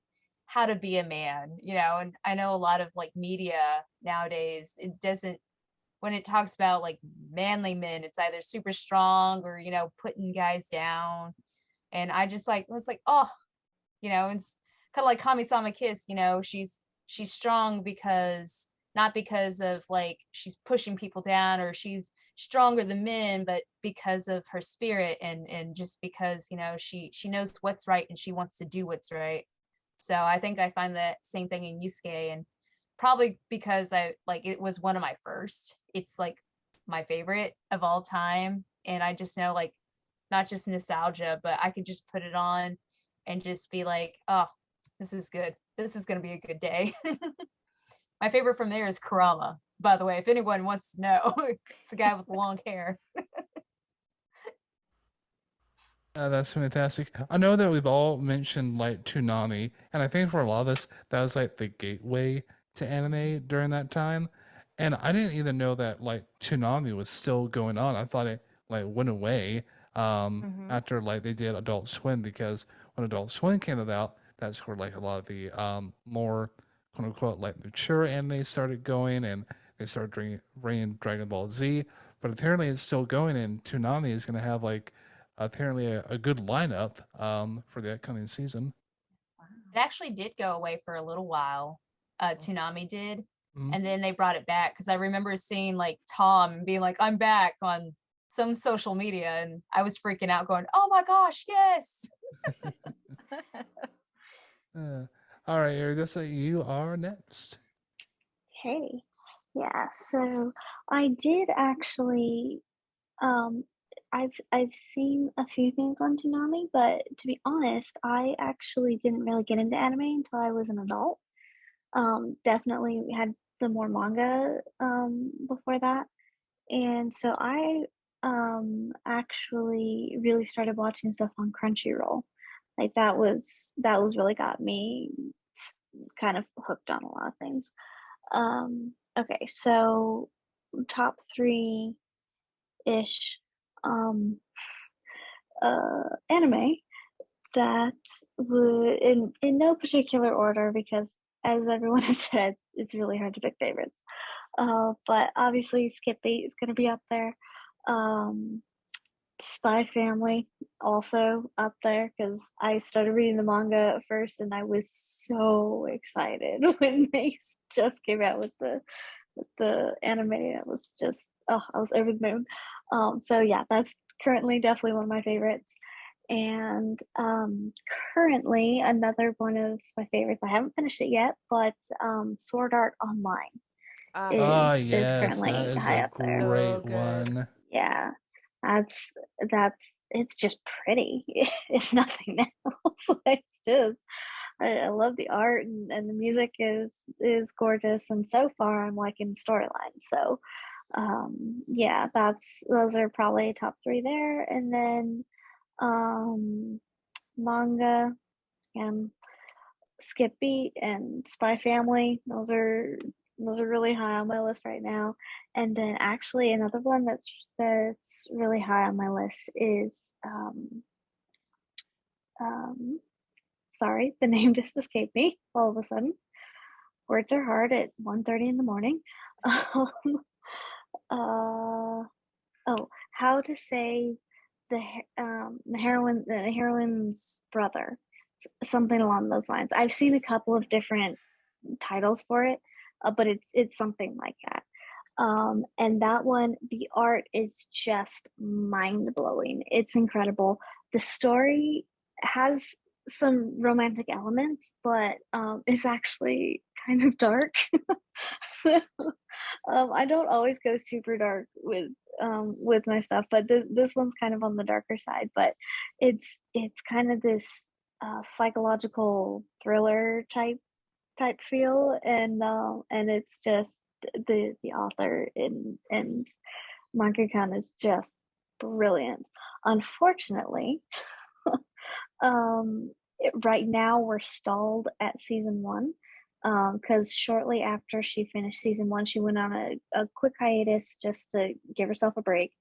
how to be a man, and I know a lot of like media nowadays, it doesn't, when it talks about like manly men, it's either super strong or, putting guys down. And I just like, was like, oh, it's kind of like Kami-sama Kiss, she's strong because not because of like she's pushing people down or she's stronger than men, but because of her spirit and just because, you know, she knows what's right and she wants to do what's right. So I think I find that same thing in Yusuke, and probably because I like it was one of my first. It's like my favorite of all time, and I just know like not just nostalgia, but I could just put it on and just be like, oh, this is good. This is going to be a good day. My favorite from there is Kurama, by the way, if anyone wants to know. It's the guy with the long hair. That's fantastic. I know that we've all mentioned like Toonami, and I think for a lot of us, that was like the gateway to anime during that time. And I didn't even know that like Toonami was still going on. I thought it like went away after like they did Adult Swim, because when Adult Swim came about, that's where like a lot of the more quote unquote like mature anime started going, and they started bringing Dragon Ball Z. But apparently it's still going, and Toonami is going to have like apparently a good lineup for the upcoming season. It actually did go away for a little while. Toonami did. Mhm. And then they brought it back because I remember seeing like Tom being like, I'm back on some social media. And I was freaking out going, oh my gosh, yes. All right, Erudessa, you are next. Hey, yeah. So I did actually. I've seen a few things on Toonami, but to be honest, I actually didn't really get into anime until I was an adult. Definitely had the more manga before that, and so I actually really started watching stuff on Crunchyroll. Like that was really got me kind of hooked on a lot of things. Okay, so top three ish um anime that would in no particular order, because as everyone has said, it's really hard to pick favorites. But obviously Skippy is going to be up there. Um, Spy Family also up there because I started reading the manga at first and I was so excited when they just came out with the anime. It was just, oh, I was over the moon. So yeah, that's currently definitely one of my favorites. And currently another one of my favorites. I haven't finished it yet, but Sword Art Online Ah, is yes, that currently is high a up there. great So good. one. Yeah, that's it's just pretty, if nothing else. It's just I love the art, and the music is gorgeous, and so far I'm liking the storyline. So yeah, those are probably top three there. And then manga and Skippy and Spy Family. Those are really high on my list right now. And then actually another one that's really high on my list is um sorry, the name just escaped me all of a sudden. Words are hard at 1:30 in the morning. uh oh, How to Save the heroine's brother, something along those lines. I've seen a couple of different titles for it, but it's something like that. And that one, the art is just mind blowing. It's incredible. The story has some romantic elements, but it's actually kind of dark. So I don't always go super dark with my stuff, but this one's kind of on the darker side. But it's kind of this psychological thriller type feel, and it's just the author and manga is just brilliant. Unfortunately, right now we're stalled at season one, because shortly after she finished season one, she went on a quick hiatus just to give herself a break.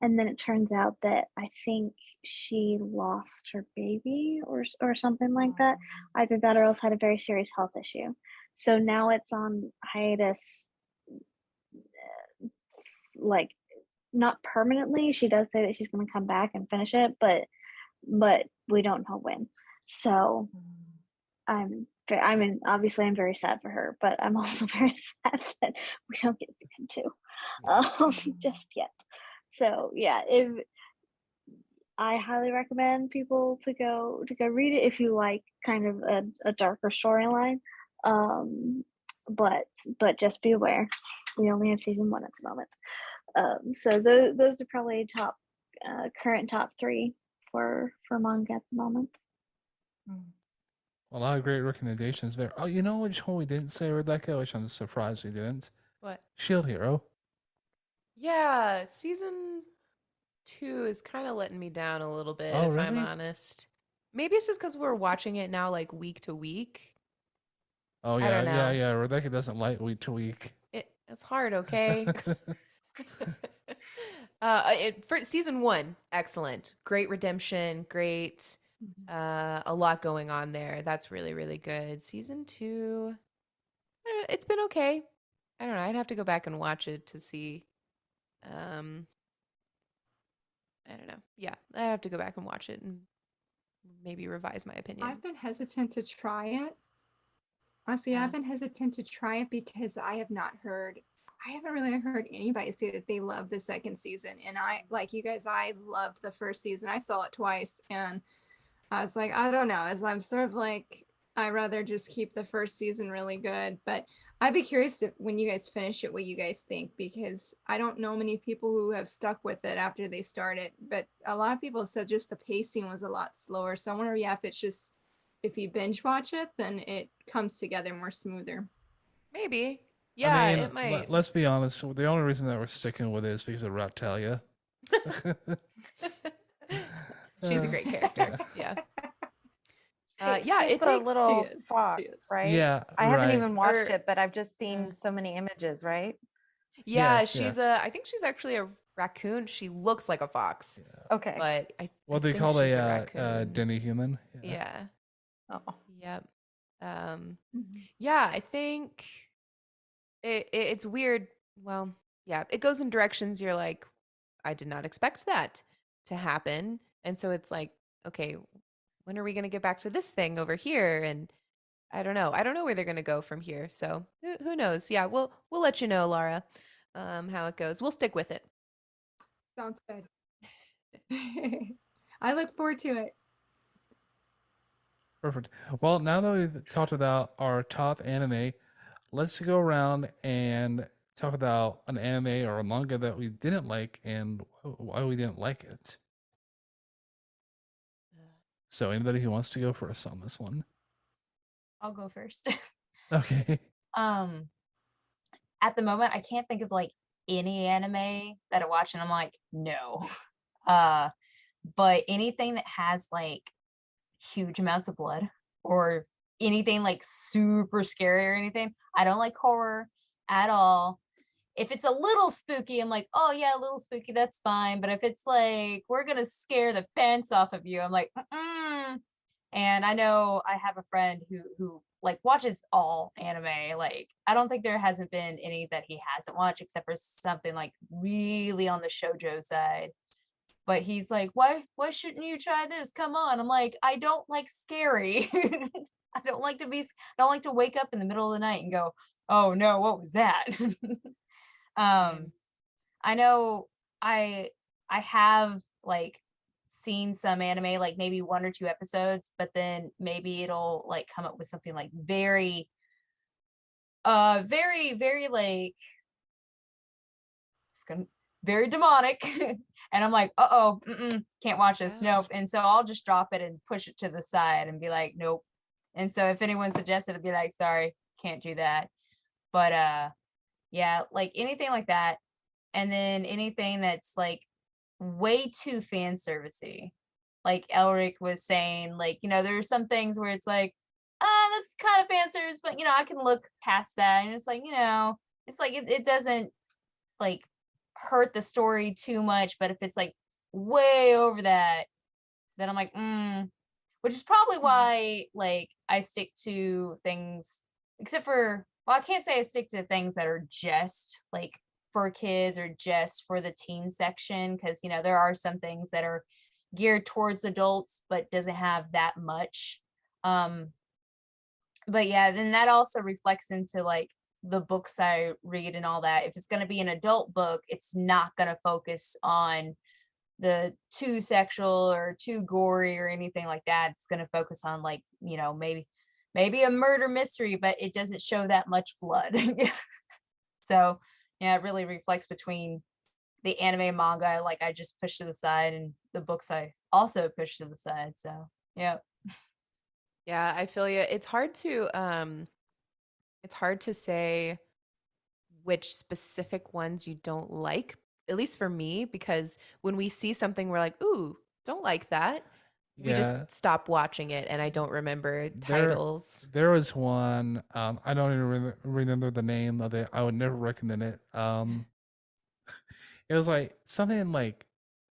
And then it turns out that I think she lost her baby or something like that. Either that or else had a very serious health issue. So now it's on hiatus, like not permanently. She does say that she's going to come back and finish it, but we don't know when. So I'm I mean, obviously, I'm very sad for her, but I'm also very sad that we don't get season 2 just yet. So yeah, if I highly recommend people to go read it if you like kind of a darker storyline. But just be aware, we only have season 1 at the moment. So those are probably current top 3 for manga at the moment. A lot of great recommendations there. Oh, you know which one we didn't say, Rebecca? Which I'm surprised we didn't. What? Shield Hero. Yeah, season 2 is kind of letting me down a little bit, Oh, if I'm really? honest. Maybe it's just because we're watching it now, like week to week. Oh, I yeah, don't know. yeah. Rebecca doesn't like week to week. It's hard, okay? For season 1, excellent, great redemption, great, a lot going on there. That's really, really good. Season 2, it's been okay. I don't know. I'd have to go back and watch it to see. I don't know. Yeah, I have to go back and watch it and maybe revise my opinion. I've been hesitant to try it. Honestly, Yeah. I've been hesitant to try it because I haven't really heard anybody say that they love the second season. And I, like you guys, I loved the first season. I saw it twice and I was like, I don't know. As I'm sort of like, I'd rather just keep the first season really good. But I'd be curious when you guys finish it, what you guys think, because I don't know many people who have stuck with it after they started. But a lot of people said just the pacing was a lot slower. So I wonder, yeah, if it's just, if you binge watch it, then it comes together more smoother. Maybe. Yeah, I mean, it might. let's be honest. The only reason that we're sticking with it is because of Raptalia. She's a great character. Yeah. Yeah, She's it the takes. little She is. fox, She is. right? Yeah, I haven't right. even watched Or- it, but I've just seen yeah. so many images, right? Yeah, Yes, she's I think she's actually a raccoon. She looks like a fox, Okay. but What I they think call she's a a raccoon. demi-human. Yeah. Oh. Yep. Mhm. Yeah, I think it's weird. Well, yeah, it goes in directions you're like, I did not expect that to happen. And so it's like, okay, when are we going to get back to this thing over here? And I don't know. I don't know where they're going to go from here. So who knows? Yeah, we'll let you know, Laura, how it goes. We'll stick with it. Sounds good. I look forward to it. Perfect. Well, now that we've talked about our top anime, let's go around and talk about an anime or a manga that we didn't like and why we didn't like it. So, anybody who wants to go first on this one? I'll go first. Okay. At the moment, I can't think of like any anime that I watch and I'm like, no. But anything that has like huge amounts of blood or anything like super scary or anything, I don't like horror at all. If it's a little spooky, I'm like, oh yeah, a little spooky, that's fine. But if it's like, we're gonna scare the pants off of you, I'm like, mm-mm. And I know I have a friend who like watches all anime. Like, I don't think there hasn't been any that he hasn't watched except for something like really on the shoujo side. But he's like, why shouldn't you try this? Come on. I'm like, I don't like scary. I don't like to wake up in the middle of the night and go, oh no, what was that? I know I have like seen some anime, like maybe 1 or 2 episodes, but then maybe it'll like come up with something like very very like very demonic. And I'm like, uh-oh, can't watch this. Nope. And so I'll just drop it and push it to the side and be like, nope. And so if anyone suggests it, I'd be like, sorry, can't do that. But yeah, like anything like that. And then anything that's like way too fan servicey. Like Elrich was saying, like, there are some things where it's like, that's kind of fan service, but I can look past that. And it's like, it's like it doesn't like hurt the story too much. But if it's like way over that, then I'm like, which is probably why like I stick to things, except for, well, I can't say I stick to things that are just like for kids or just for the teen section, because there are some things that are geared towards adults but doesn't have that much but yeah, then that also reflects into like the books I read and all that. If it's going to be an adult book, it's not going to focus on the too sexual or too gory or anything like that. It's going to focus on like, you know, maybe a murder mystery, but it doesn't show that much blood. So yeah, it really reflects between the anime and manga like I just pushed to the side and the books I also pushed to the side. So yeah. Yeah, I feel you. It's hard to say which specific ones you don't like, at least for me, because when we see something we're like, "Ooh, don't like that." We just Yeah, stop watching it and I don't remember there titles. there was one. I don't even remember the name of it. I would never recommend it. It was like something like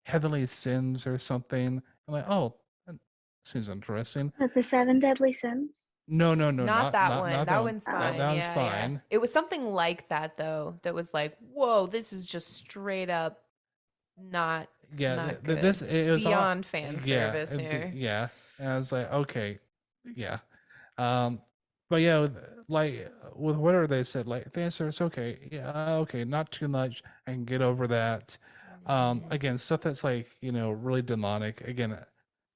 Heavenly Sins or something. I'm like, oh, that seems interesting. The Seven Deadly Sins. No, no, no, Not not that not one. not that That one. one's Oh. fine. That one's Yeah, yeah. fine. It was something like that though, that was like, "Whoa, this is just straight up not Yeah, not this good." it was all Beyond fan yeah, service here. yeah. And I was like, okay, yeah. Um, but yeah, with whatever they said, like the answer is okay, yeah, okay, not too much. I can get over that. Again, stuff that's like really demonic. Again, I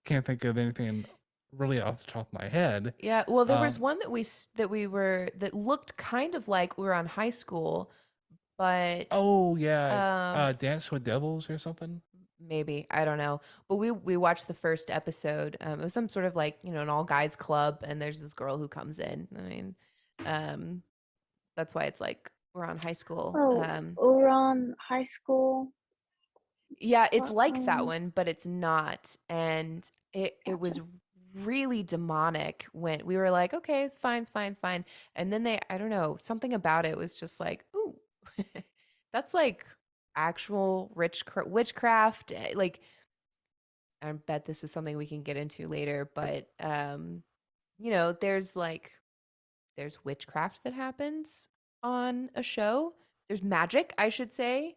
can't think of anything really off the top of my head. Yeah, well, there was Um, one that looked kind of like we were on high school, but oh yeah, um Dance with Devils or something. maybe, I don't know. But we watched the first episode. It was some sort of like, an all guys club and there's this girl who comes in. I mean, um that's why it's like we're on high school. Oh, Oran High School. Yeah, it's What, like that one, but it's not. And it gotcha. was really demonic when we were like, okay, it's fine, it's fine, it's fine. And then I don't know, something about it was just like, ooh, that's like actual witchcraft. Like, I bet this is something we can get into later, but there's like there's witchcraft that happens on a show. There's magic, I should say.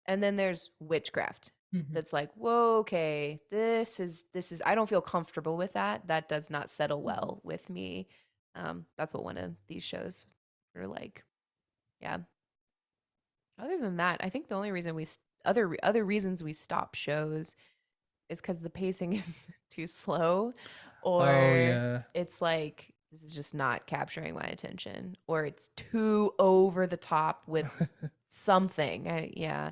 And then there's witchcraft. That's like, whoa, okay, this is I don't feel comfortable with that. That does not settle well with me. That's what one of these shows are like. Yeah. Other than that, I think the only reason other reasons we stop shows is because the pacing is too slow, Oh or yeah. it's like this is just not capturing my attention, or it's too over the top with something. Yeah.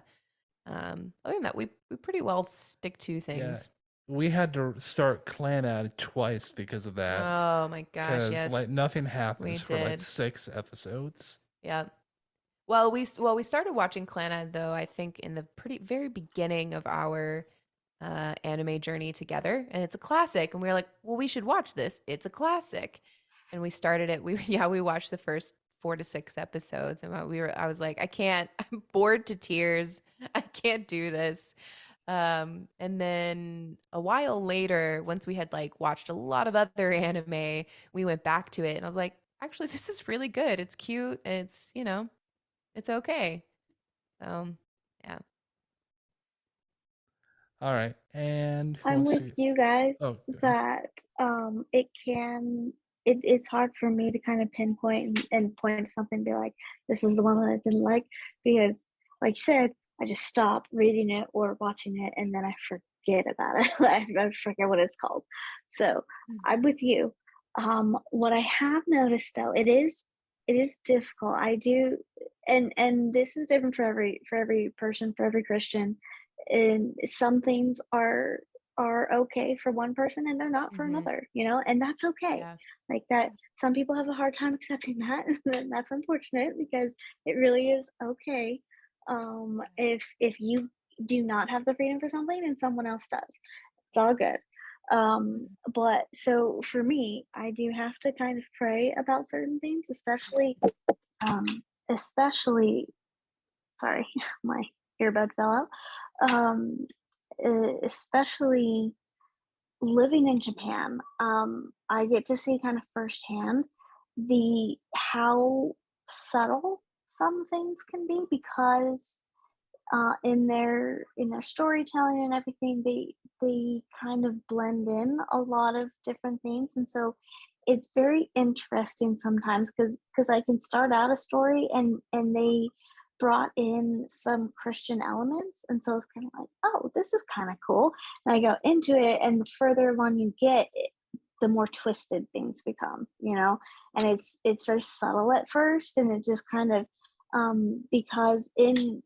Other than that, we pretty well stick to Yeah, things. we had to start Clan Ad twice because of that. Oh my gosh, Because yes, like nothing we happens for like did. 6 episodes. Yeah. Well, we started watching Clannad though, I think in the pretty very beginning of our anime journey together, and it's a classic. And we were like, well, we should watch this. It's a classic, and we started it. We watched the first 4 to 6 episodes, and I was like, I can't. I'm bored to tears. I can't do this. And then a while later, once we had like watched a lot of other anime, we went back to it, and I was like, actually, this is really good. It's cute. It's okay. So, yeah. All right, and who I'm wants with to? you guys Oh, go ahead. that it's hard for me to kind of pinpoint and point to something and be like, this is the one that I didn't like, because like you said, I just stop reading it or watching it and then I forget about it. I forget what it's called. So I'm with you. What I have noticed though, it is difficult. I do, and this is different for every person, for every Christian. And some things are okay for one person and they're not for Mhm. another, and that's okay. Yeah. Like that, some people have a hard time accepting that, and that's unfortunate because it really is okay. If you do not have the freedom for something and someone else does, it's all good. But so for me, I do have to kind of pray about certain things, um especially sorry, my earbud fell out. Especially living in Japan, I get to see kind of firsthand the how subtle some things can be, because in their storytelling and everything, they kind of blend in a lot of different things, and so it's very interesting sometimes because I can start out a story and they brought in some Christian elements, and so it's kind of like, oh, this is kind of cool. And I go into it, and the further along you get, the more twisted things become, and it's very subtle at first, and it just kind of because in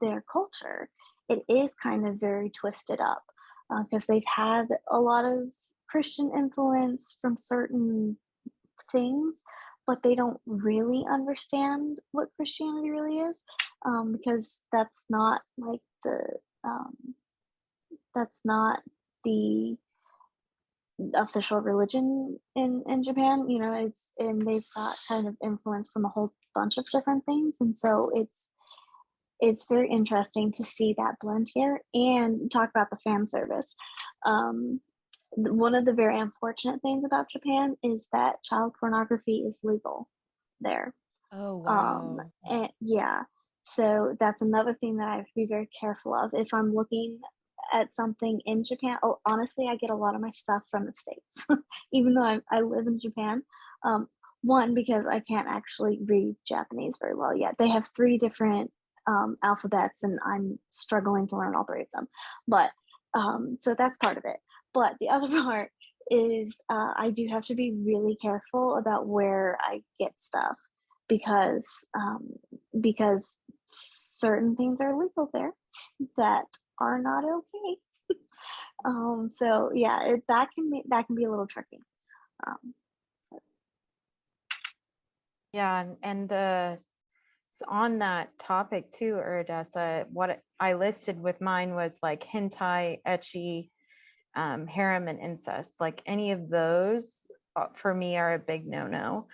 their culture, it is kind of very twisted up because they've had a lot of Christian influence from certain things, but they don't really understand what Christianity really is, because that's not like that's not the official religion in Japan. And they've got kind of influence from a whole bunch of different things, and so it's very interesting to see that blend here and talk about the fan service. One of the very unfortunate things about Japan is that child pornography is legal there. Oh, wow. And yeah, so that's another thing that I have to be very careful of if I'm looking at something in Japan. Oh, honestly, I get a lot of my stuff from the States, even though I live in Japan. One, because I can't actually read Japanese very well yet. They have 3 different alphabets, and I'm struggling to learn all 3 of them. But so that's part of it. But the other part is I do have to be really careful about where I get stuff because certain things are legal there that are not okay. So yeah, that can be a little tricky. Yeah, and on that topic too, Erudessa, what I listed with mine was like hentai, ecchi, harem, and incest. Like any of those for me are a big no-no.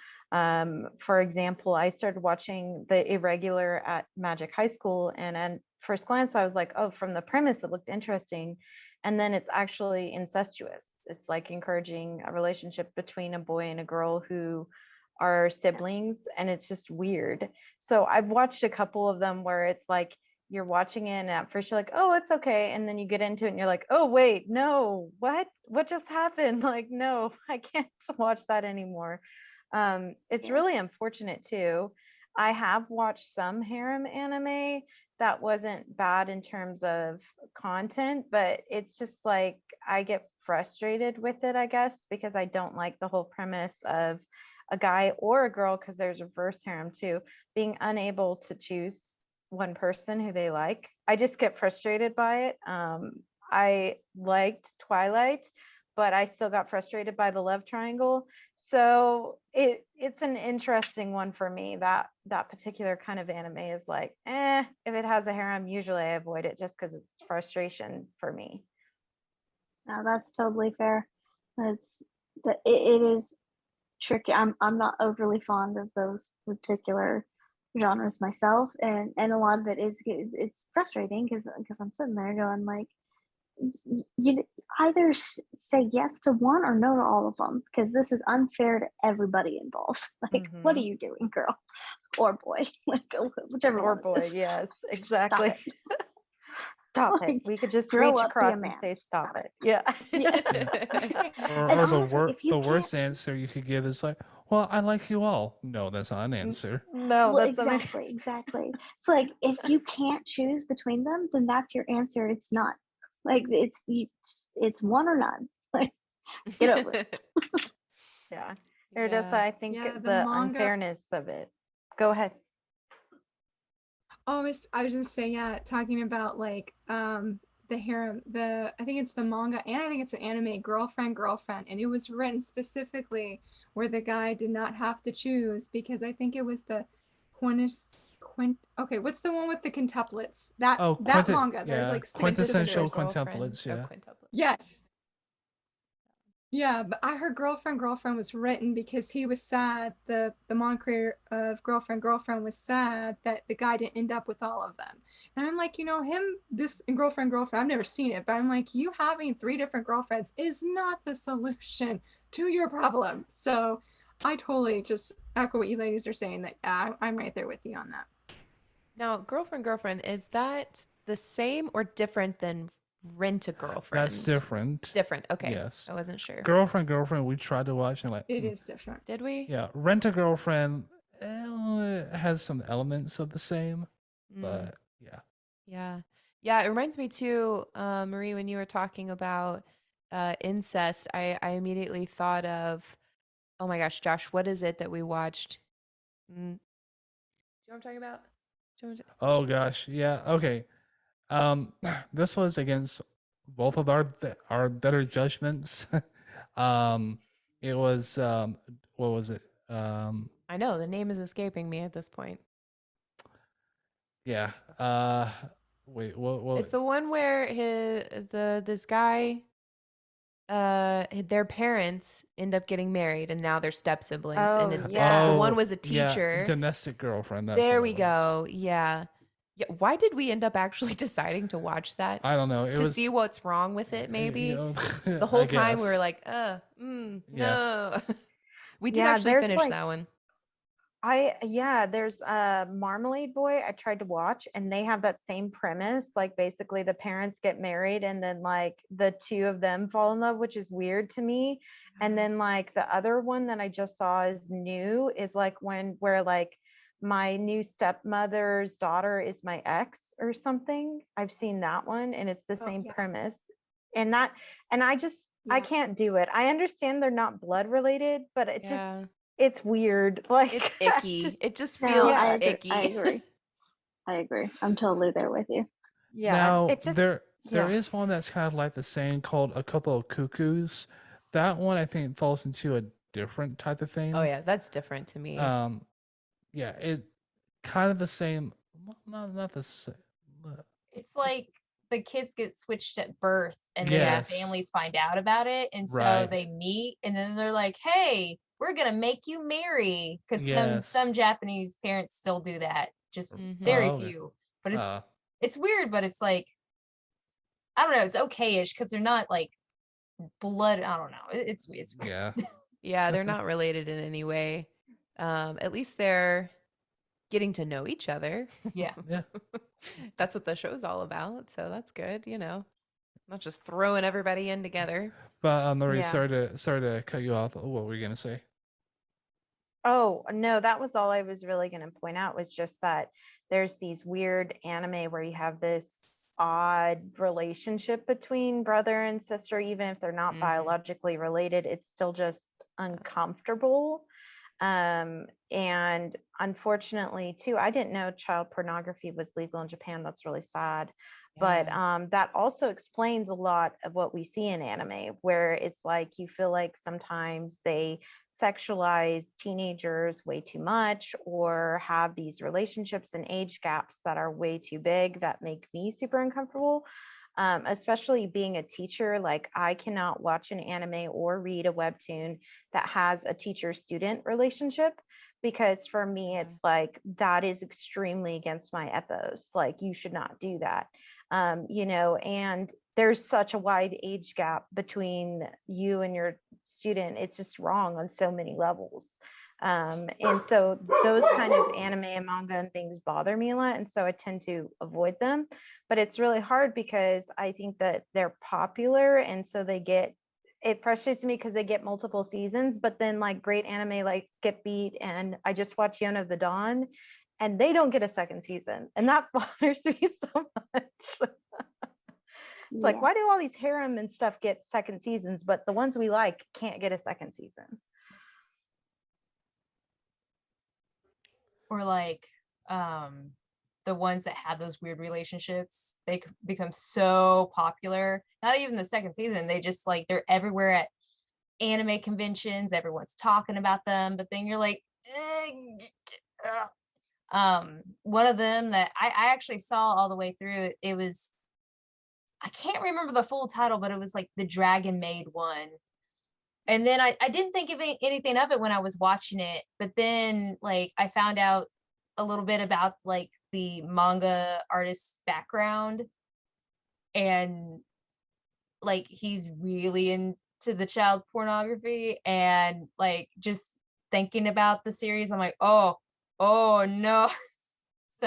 For example, I started watching The Irregular at Magic High School, and at first glance I was like, oh, from the premise it looked interesting, and then it's actually incestuous. It's like encouraging a relationship between a boy and a girl who are siblings, and it's just weird. So I've watched a couple of them where it's like you're watching it and at first you're like, oh, it's okay, and then you get into it and you're like, oh wait, no, what just happened? Like, no, I can't watch that anymore. It's really unfortunate too. I have watched some harem anime that wasn't bad in terms of content, but it's just like I get frustrated with it, I guess, because I don't like the whole premise of a guy or a girl, because there's reverse harem too, being unable to choose one person who they like. I just get frustrated by it. I liked Twilight, but I still got frustrated by the love triangle. So it's an interesting one for me. That particular kind of anime is like, if it has a harem, usually I avoid it just because it's frustration for me. No, that's totally fair. It is tricky. I'm not overly fond of those particular genres myself, and a lot of it is, it's frustrating because I'm sitting there going like, you either say yes to one or no to all of them, because this is unfair to everybody involved. Like, what are you doing, girl or boy? Like, whichever or one boy. it is. Yes, exactly. Stop Like, it. We could just grow reach up, be across a and man. say stop it. Yeah. Or, And or honestly, if you the worst can't answer you could give is like, well, I like you all. No, that's not an answer. No, well, that's exactly. It's like, if you can't choose between them, then that's your answer. It's not like it's one or none. Like, get over it. Yeah. Erudessa, I think Yeah, the the manga. unfairness of it. Go ahead. I was just saying, yeah, talking about like the harem, I think it's the manga and I think it's an anime, girlfriend, and it was written specifically where the guy did not have to choose, because I think it was the okay, what's the one with the quintuplets? That manga. There's like 6 quintessential sisters. quintuplets. Yeah. Yes. Yeah, but I heard Girlfriend was written because he was sad. The manga creator of Girlfriend was sad that the guy didn't end up with all of them. And I'm like, this in Girlfriend, I've never seen it, but I'm like, you having 3 different girlfriends is not the solution to your problem. So I totally just echo what you ladies are saying, that I'm right there with you on that. Now, Girlfriend, is that the same or different than Rent a Girlfriend. That's different. Different. Okay. Yes. I wasn't sure. Girlfriend. We tried to watch and like. It is different. Did we? Yeah, Rent a Girlfriend it has some elements of the same, Mm. but yeah. Yeah. Yeah. It reminds me too, Marie, when you were talking about incest, I immediately thought of, oh my gosh, Josh, what is it that we watched? Do you know what I'm talking about? Do you know what Oh gosh, yeah. Okay. This was against both of our better judgments. It was what was it? I know the name is escaping me at this point. Yeah. Wait. What? It's the one where this guy, their parents end up getting married and now they're step siblings. Oh, And yeah. the one was a Yeah, teacher. Domestic Girlfriend. That's There what we it was. go. Yeah. Yeah. Why did we end up actually deciding to watch that? I don't know. It To was see what's wrong with it, you maybe? know, The whole I time we were guess. like, Yeah. no. We did Yeah, actually there's finish like that one. there's Marmalade Boy I tried to watch, and they have that same premise. Like basically the parents get married and then like the two of them fall in love, which is weird to me. And then like the other one that I just saw is new is like where like my new stepmother's daughter is my ex or something. I've seen that one and it's the Oh, same yeah. premise. And I just I Yeah. can't do it. I understand they're not blood related, but it just Yeah. it's weird. Like It's I icky. just- It just No, feels Yeah. icky. I agree. I agree. I'm totally there with you. yeah, Now it just there yeah. is one that's kind of like the same called A Couple of Cuckoos. That one I think falls into a different type of thing. Oh yeah, that's different to me. Yeah, it kind of the same. Well, not the same. It's like the kids get switched at birth and then Yes. the families find out about it. And so Right. they meet and then they're like, hey, we're going to make you marry. Because Yes. some Japanese parents still do that. Just Mhm. very Oh, okay. few. But it's Uh, it's weird, but it's like, I don't know, it's okay-ish because they're not like blood. I don't know. It's weird. yeah. Yeah, they're not related in any way. At least they're getting to know each other. Yeah. Yeah. That's what the show's all about. So that's good, Not just throwing everybody in together. But Marie, Yeah. sorry to cut you off. What were you gonna say? Oh, no, that was all I was really going to point out was just that there's these weird anime where you have this odd relationship between brother and sister, even if they're not Mhm. biologically related, it's still just uncomfortable. And unfortunately too, I didn't know child pornography was legal in Japan. That's really sad. But that also explains a lot of what we see in anime, where it's like you feel like sometimes they sexualize teenagers way too much or have these relationships and age gaps that are way too big that make me super uncomfortable. Especially being a teacher, like I cannot watch an anime or read a webtoon that has a teacher-student relationship, because for me, Yeah. it's like that is extremely against my ethos. Like you should not do that. And there's such a wide age gap between you and your student. It's just wrong on so many levels. And so those kind of anime and manga and things bother me a lot. And so I tend to avoid them. But it's really hard because I think that they're popular. And so it frustrates me because they get multiple seasons, but then like great anime like Skip Beat and I just watched Yona of the Dawn and they don't get a second season. And that bothers me so much. It's like, why do all these harem and stuff get second seasons, but the ones we like can't get a second season? Or like the ones that have those weird relationships, they become so popular. Not even the second season, they just like they're everywhere at anime conventions, everyone's talking about them, but then you're like one of them that I actually saw all the way through, it was, I can't remember the full title, but it was like the Dragon Maid one. And then I didn't think of anything of it when I was watching it, but then like I found out a little bit about like the manga artist's background, and like he's really into the child pornography, and like just thinking about the series, I'm like, oh no. So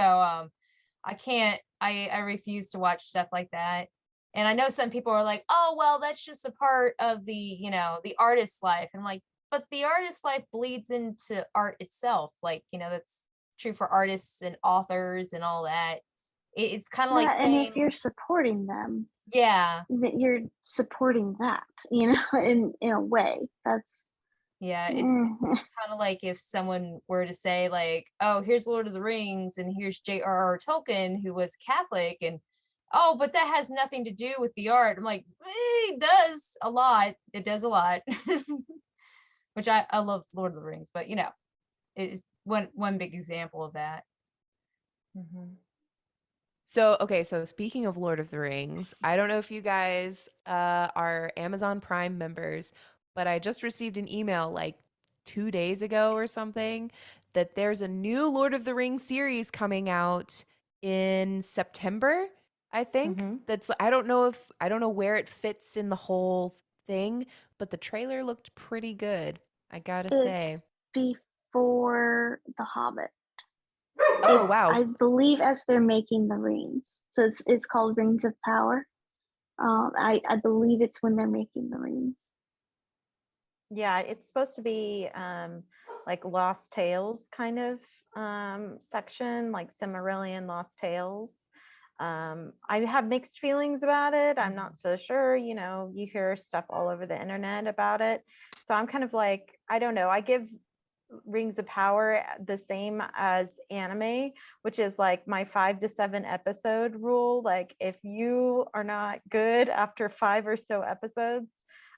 I refuse to watch stuff like that. And I know some people are like, oh, well, that's just a part of the, you know, the artist's life. And I'm like, but the artist's life bleeds into art itself. Like, you know, that's true for artists and authors and all that. It's kind of like Yeah, and if saying, you're supporting them, yeah, that you're supporting that, you know, in a way. That's yeah, it's mm, kind of like if someone were to say like, oh, here's Lord of the Rings and here's J.R.R. Tolkien, who was Catholic, and oh, but that has nothing to do with the art. I'm like, it does a lot. It does a lot. Which I love Lord of the Rings, but you know, it's one big example of that. So, okay, so speaking of Lord of the Rings, I don't know if you guys are Amazon Prime members, but I just received an email like 2 days ago or something that there's a new Lord of the Rings series coming out in September, I think. That's I don't know where it fits in the whole thing, but the trailer looked pretty good, I gotta say. it's before The Hobbit. Oh, It's wow. I believe as they're making the rings, so it's called Rings of Power. I believe it's when they're making the rings. Yeah, it's supposed to be like Lost Tales kind of section, like Silmarillion Lost Tales. I have mixed feelings about it. I'm not so sure. You know, you hear stuff all over the internet about it. So I'm kind of like, I don't know. I give Rings of Power the same as anime, which is like my 5 to 7 episode rule. Like, if you are not good after 5 or so episodes,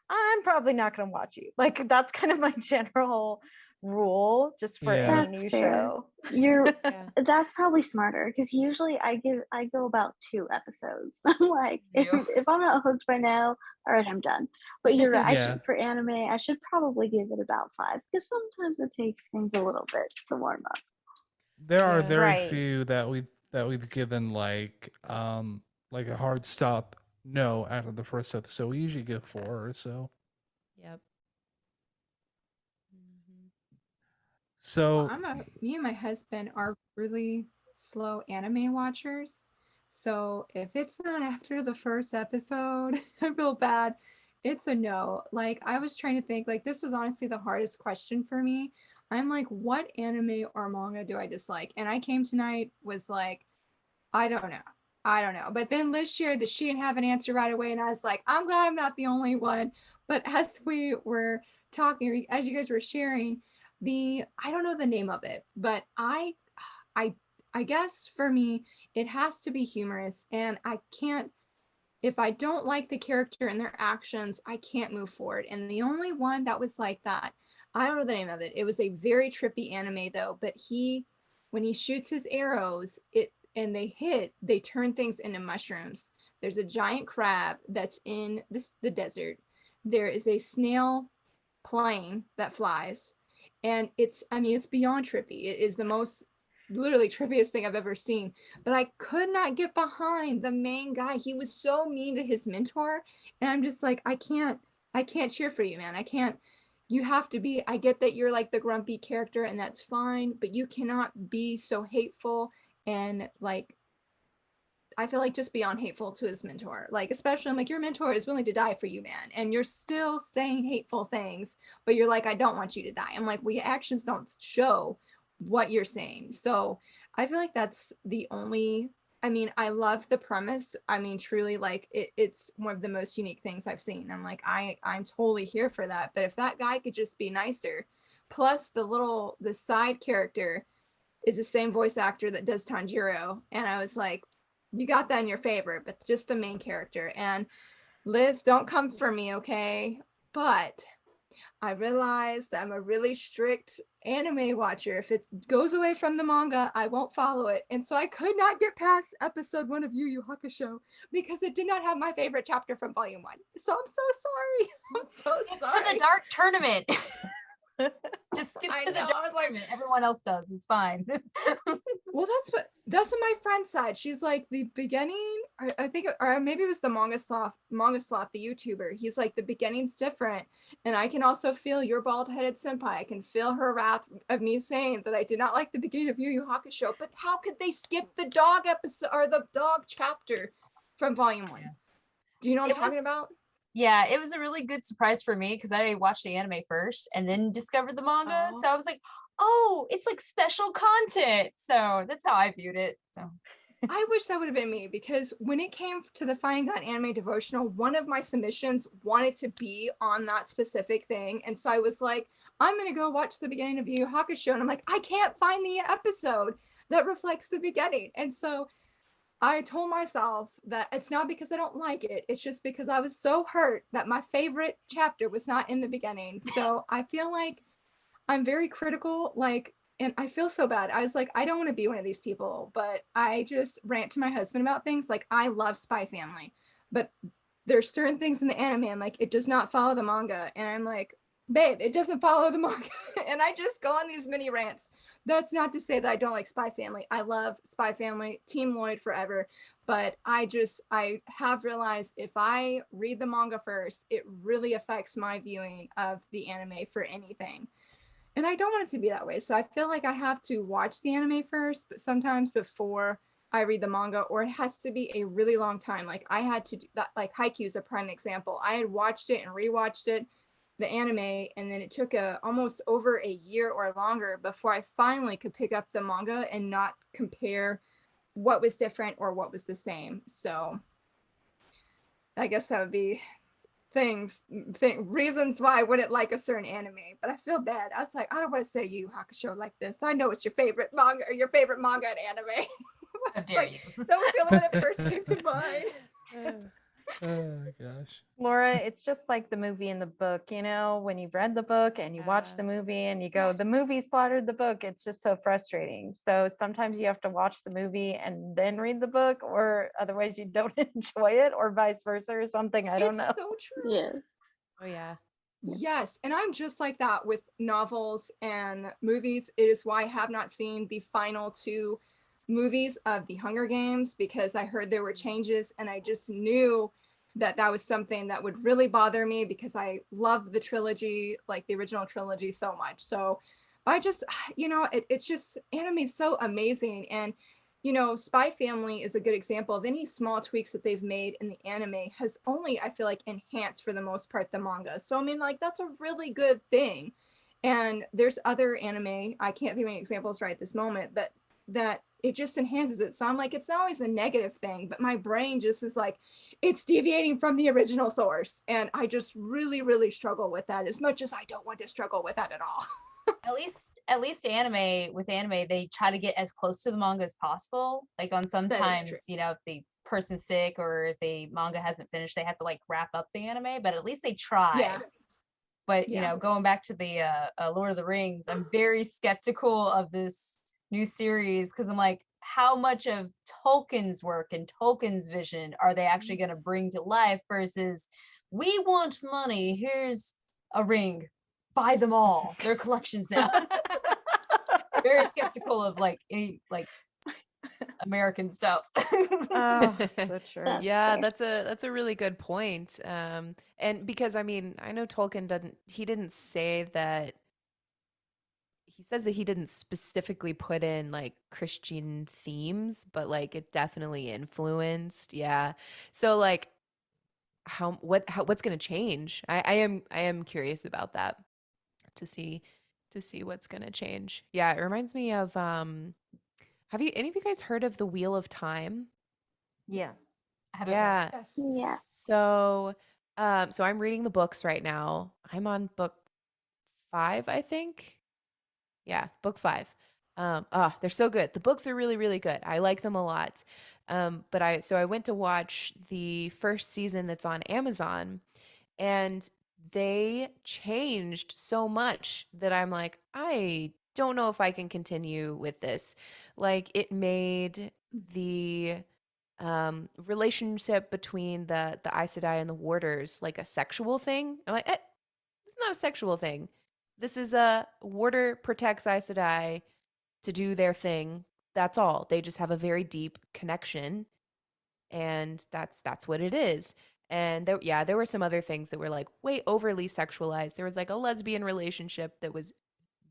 I'm probably not going to watch you. Like, that's kind of my general rule just for Yeah. any That's new fair. show. You're Yeah. that's probably smarter because usually I go about 2 episodes. I'm like, if Yeah. I'm not hooked by now, all right, I'm done. But you're right. I Yeah. should for anime, I should probably give it about 5 because sometimes it takes things a little bit to warm up. There are Yeah. very Right. few that we've given like a hard stop no after the first episode. We usually give 4 or so. Yep. Mhm. Well, So me and my husband are really slow anime watchers. So if it's not after the first episode, I feel bad. It's a no. Like I was trying to think, like this was honestly the hardest question for me. I'm like, what anime or manga do I dislike? And I came tonight was like, I don't know. I don't know. But then Liz shared that she didn't have an answer right away, and I was like, I'm glad I'm not the only one. But as we were talking, as you guys were sharing, I don't know the name of it, but I I guess for me it has to be humorous, and I can't if I don't like the character and their actions, I can't move forward. And the only one that was like that, I don't know the name of it. It was a very trippy anime though, but when he shoots his arrows, they hit, they turn things into mushrooms. There's a giant crab that's in the desert. There is a snail plane that flies. And it's beyond trippy. It is the most literally trippiest thing I've ever seen. But I could not get behind the main guy. He was so mean to his mentor. And I'm just like, I can't cheer for you, man. I can't. You have to be, I get that you're like the grumpy character and that's fine, but you cannot be so hateful and like I feel like just beyond hateful to his mentor. Like, especially, I'm like, your mentor is willing to die for you, man. And you're still saying hateful things, but you're like, I don't want you to die. I'm like, well, your actions don't show what you're saying. So I feel like that's the only, I mean, I love the premise. I mean, truly, like, it's one of the most unique things I've seen. I'm like, I'm totally here for that. But if that guy could just be nicer, plus the side character is the same voice actor that does Tanjiro. And I was like, you got that in your favor, but just the main character. And Liz, don't come for me, okay? But I realized that I'm a really strict anime watcher. If it goes away from the manga, I won't follow it. And so I could not get past episode 1 of Yu Yu Hakusho because it did not have my favorite chapter from volume 1. So I'm so sorry. I'm so Skip sorry. to the dark tournament. Just skip I to the know, dark I was like, tournament. Everyone else does. It's fine. well, that's what my friend said. She's like the beginning, I think, or maybe it was the manga sloth, the YouTuber. He's like the beginning's different, and I can also feel your bald-headed senpai. I can feel her wrath of me saying that I did not like the beginning of Yu Yu Hakusho. But how could they skip the dog episode or the dog chapter from volume 1? Do you know what It I'm talking was- about? Yeah, it was a really good surprise for me because I watched the anime first and then discovered the manga. Oh. So I was like, oh, it's like special content. So that's how I viewed it. So I wish that would have been me, because when it came to the Fine Gun anime devotional, one of my submissions wanted to be on that specific thing. And so I was like, I'm going to go watch the beginning of Yu Yu Hakusho. And I'm like, I can't find the episode that reflects the beginning. And so I told myself that it's not because I don't like it. It's just because I was so hurt that my favorite chapter was not in the beginning. So I feel like I'm very critical, like, and I feel so bad. I was like, I don't want to be one of these people, but I just rant to my husband about things. Like, I love Spy Family, but there's certain things in the anime, I'm like, it does not follow the manga. And I'm like, babe, it doesn't follow the manga. And I just go on these mini rants. That's not to say that I don't like Spy Family. I love Spy Family, Team Lloyd forever. But I have realized if I read the manga first, it really affects my viewing of the anime for anything. And I don't want it to be that way. So I feel like I have to watch the anime first, but sometimes before I read the manga, or it has to be a really long time. Like I had to do that, like Haikyuu is a prime example. I had watched it and rewatched it, the anime, and then it took almost over a year or longer before I finally could pick up the manga and not compare what was different or what was the same. So I guess that would be reasons why I wouldn't like a certain anime, but I feel bad. I was like, I don't want to say Yu Yu Hakusho like this. I know it's your favorite manga or your favorite manga and anime. how It's dare like, you? that was the only one that first came to mind. Oh gosh. Laura, it's just like the movie and the book, you know, when you've read the book and you watch the movie and you go, Yes. the movie slaughtered the book. It's just so frustrating. So sometimes you have to watch the movie and then read the book, or otherwise you don't enjoy it, or vice versa or something. I don't It's know. so true. Yeah. Oh yeah. Yes, and I'm just like that with novels and movies. It is why I have not seen the final two movies of the Hunger Games, because I heard there were changes and I just knew that that was something that would really bother me, because I love the trilogy, like the original trilogy, so much. So I just, it's just, anime is so amazing. And Spy Family is a good example of any small tweaks that they've made in the anime has only, I feel like, enhanced for the most part the manga. So I mean, like, that's a really good thing. And there's other anime, I can't think of any examples right this moment, but that it just enhances it. So I'm like, it's not always a negative thing, but my brain just is like, it's deviating from the original source. And I just really, really struggle with that, as much as I don't want to struggle with that at all. At least anime, they try to get as close to the manga as possible. Like on That is sometimes, true. if the person's sick or if the manga hasn't finished, they have to like wrap up the anime, but at least they try. Yeah. But Yeah. going back to the Lord of the Rings, I'm very skeptical of this new series because I'm like, how much of Tolkien's work and Tolkien's vision are they actually going to bring to life versus we want money, here's a ring, buy them all, their collections now. Very skeptical of like any like American stuff. Oh, so true. That's Yeah, fair. that's a really good point. And because I mean, I know Tolkien didn't say that. He says that he didn't specifically put in like Christian themes, but like it definitely influenced. Yeah. So like what's going to change? I am curious about that to see what's going to change. Yeah, it reminds me of have you any of you guys heard of the Wheel of Time? Yes. I haven't read Yeah. it. Yes. Yeah. So I'm reading the books right now. I'm on book 5, I think. Yeah, book 5. They're so good. The books are really, really good. I like them a lot. But I went to watch the first season that's on Amazon, and they changed so much that I'm like, I don't know if I can continue with this. Like it made the relationship between the Aes Sedai and the warders like a sexual thing. I'm like, it's not a sexual thing. This is a warder protects Aes Sedai to do their thing. That's all. They just have a very deep connection, and that's what it is. And there were some other things that were like way overly sexualized. There was like a lesbian relationship that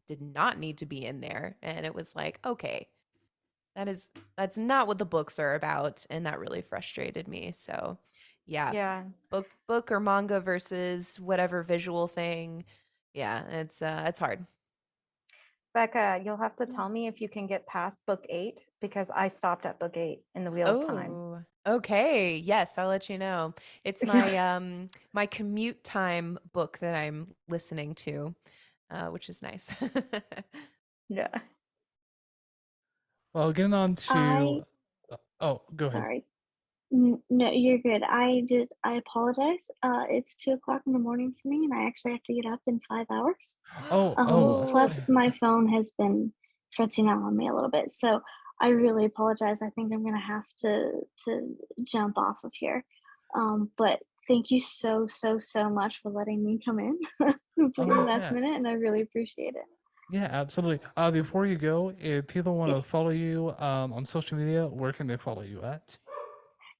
did not need to be in there, and it was like, okay, that's not what the books are about, and that really frustrated me. So Yeah. Yeah. Book or manga versus whatever visual thing. Yeah, it's hard. Becca, you'll have to Yeah. tell me if you can get past book 8 because I stopped at book 8 in the Wheel of Time. Oh, okay. Yes, I'll let you know. It's my my commute time book that I'm listening to, which is nice. Yeah. Well, getting on I to. Oh, go ahead. sorry. No, you're good. I apologize. It's 2 o'clock in the morning for me, and I actually have to get up in 5 hours. Oh, Plus, okay. my phone has been fritzing out on me a little bit, so I really apologize. I think I'm gonna have to jump off of here. But thank you so much for letting me come in completely Oh, last yeah. minute, and I really appreciate it. Yeah, absolutely. Before you go, if people want to Yes. follow you on social media, where can they follow you at?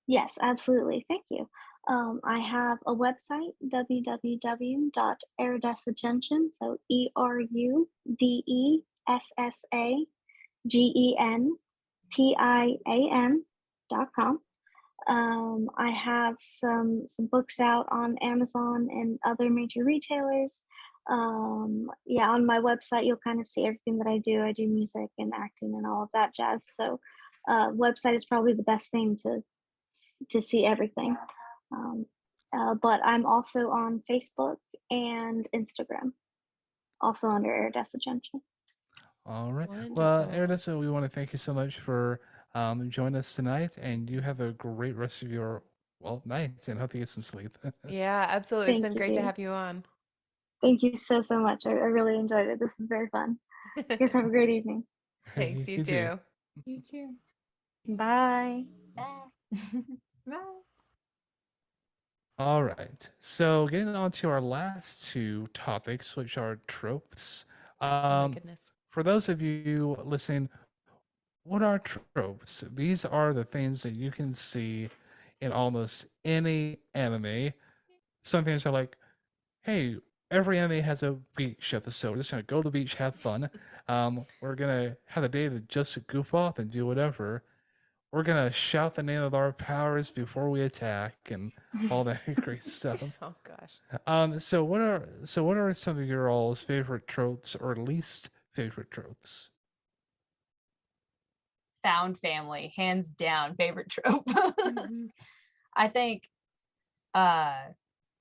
Yes, absolutely. Thank you. I have a website, www.erudessagentian, so ERUDESSAGENTIAN.com. I have some books out on Amazon and other major retailers. Yeah, on my website you'll kind of see everything that I do. I do music and acting and all of that jazz. So, website is probably the best thing to see everything. Um, but I'm also on Facebook and Instagram, also under Erudessa Gentian. All right. Well, Wonderful. Erudessa, we want to thank you so much for joining us tonight, and you have a great rest of your night, and hope you get some sleep. Yeah, absolutely. It's Thank been great to you. have you on. Thank you so much. I really enjoyed it. This is very fun. You guys have a great evening. Thanks, you You too. too. You too. Bye. Bye. Bye. All right. So, getting on to our last two topics, which are tropes. Oh my goodness. For those of you listening, what are tropes? These are the things that you can see in almost any anime. Some things are like, hey, every anime has a beach episode. We're just gonna go to the beach, have fun. We're gonna have a day to just goof off and do whatever. We're gonna shout the name of our powers before we attack and all that great stuff. Oh gosh. So what are some of your all's favorite tropes or least favorite tropes? Found family, hands down, favorite trope. Mhm. I think, and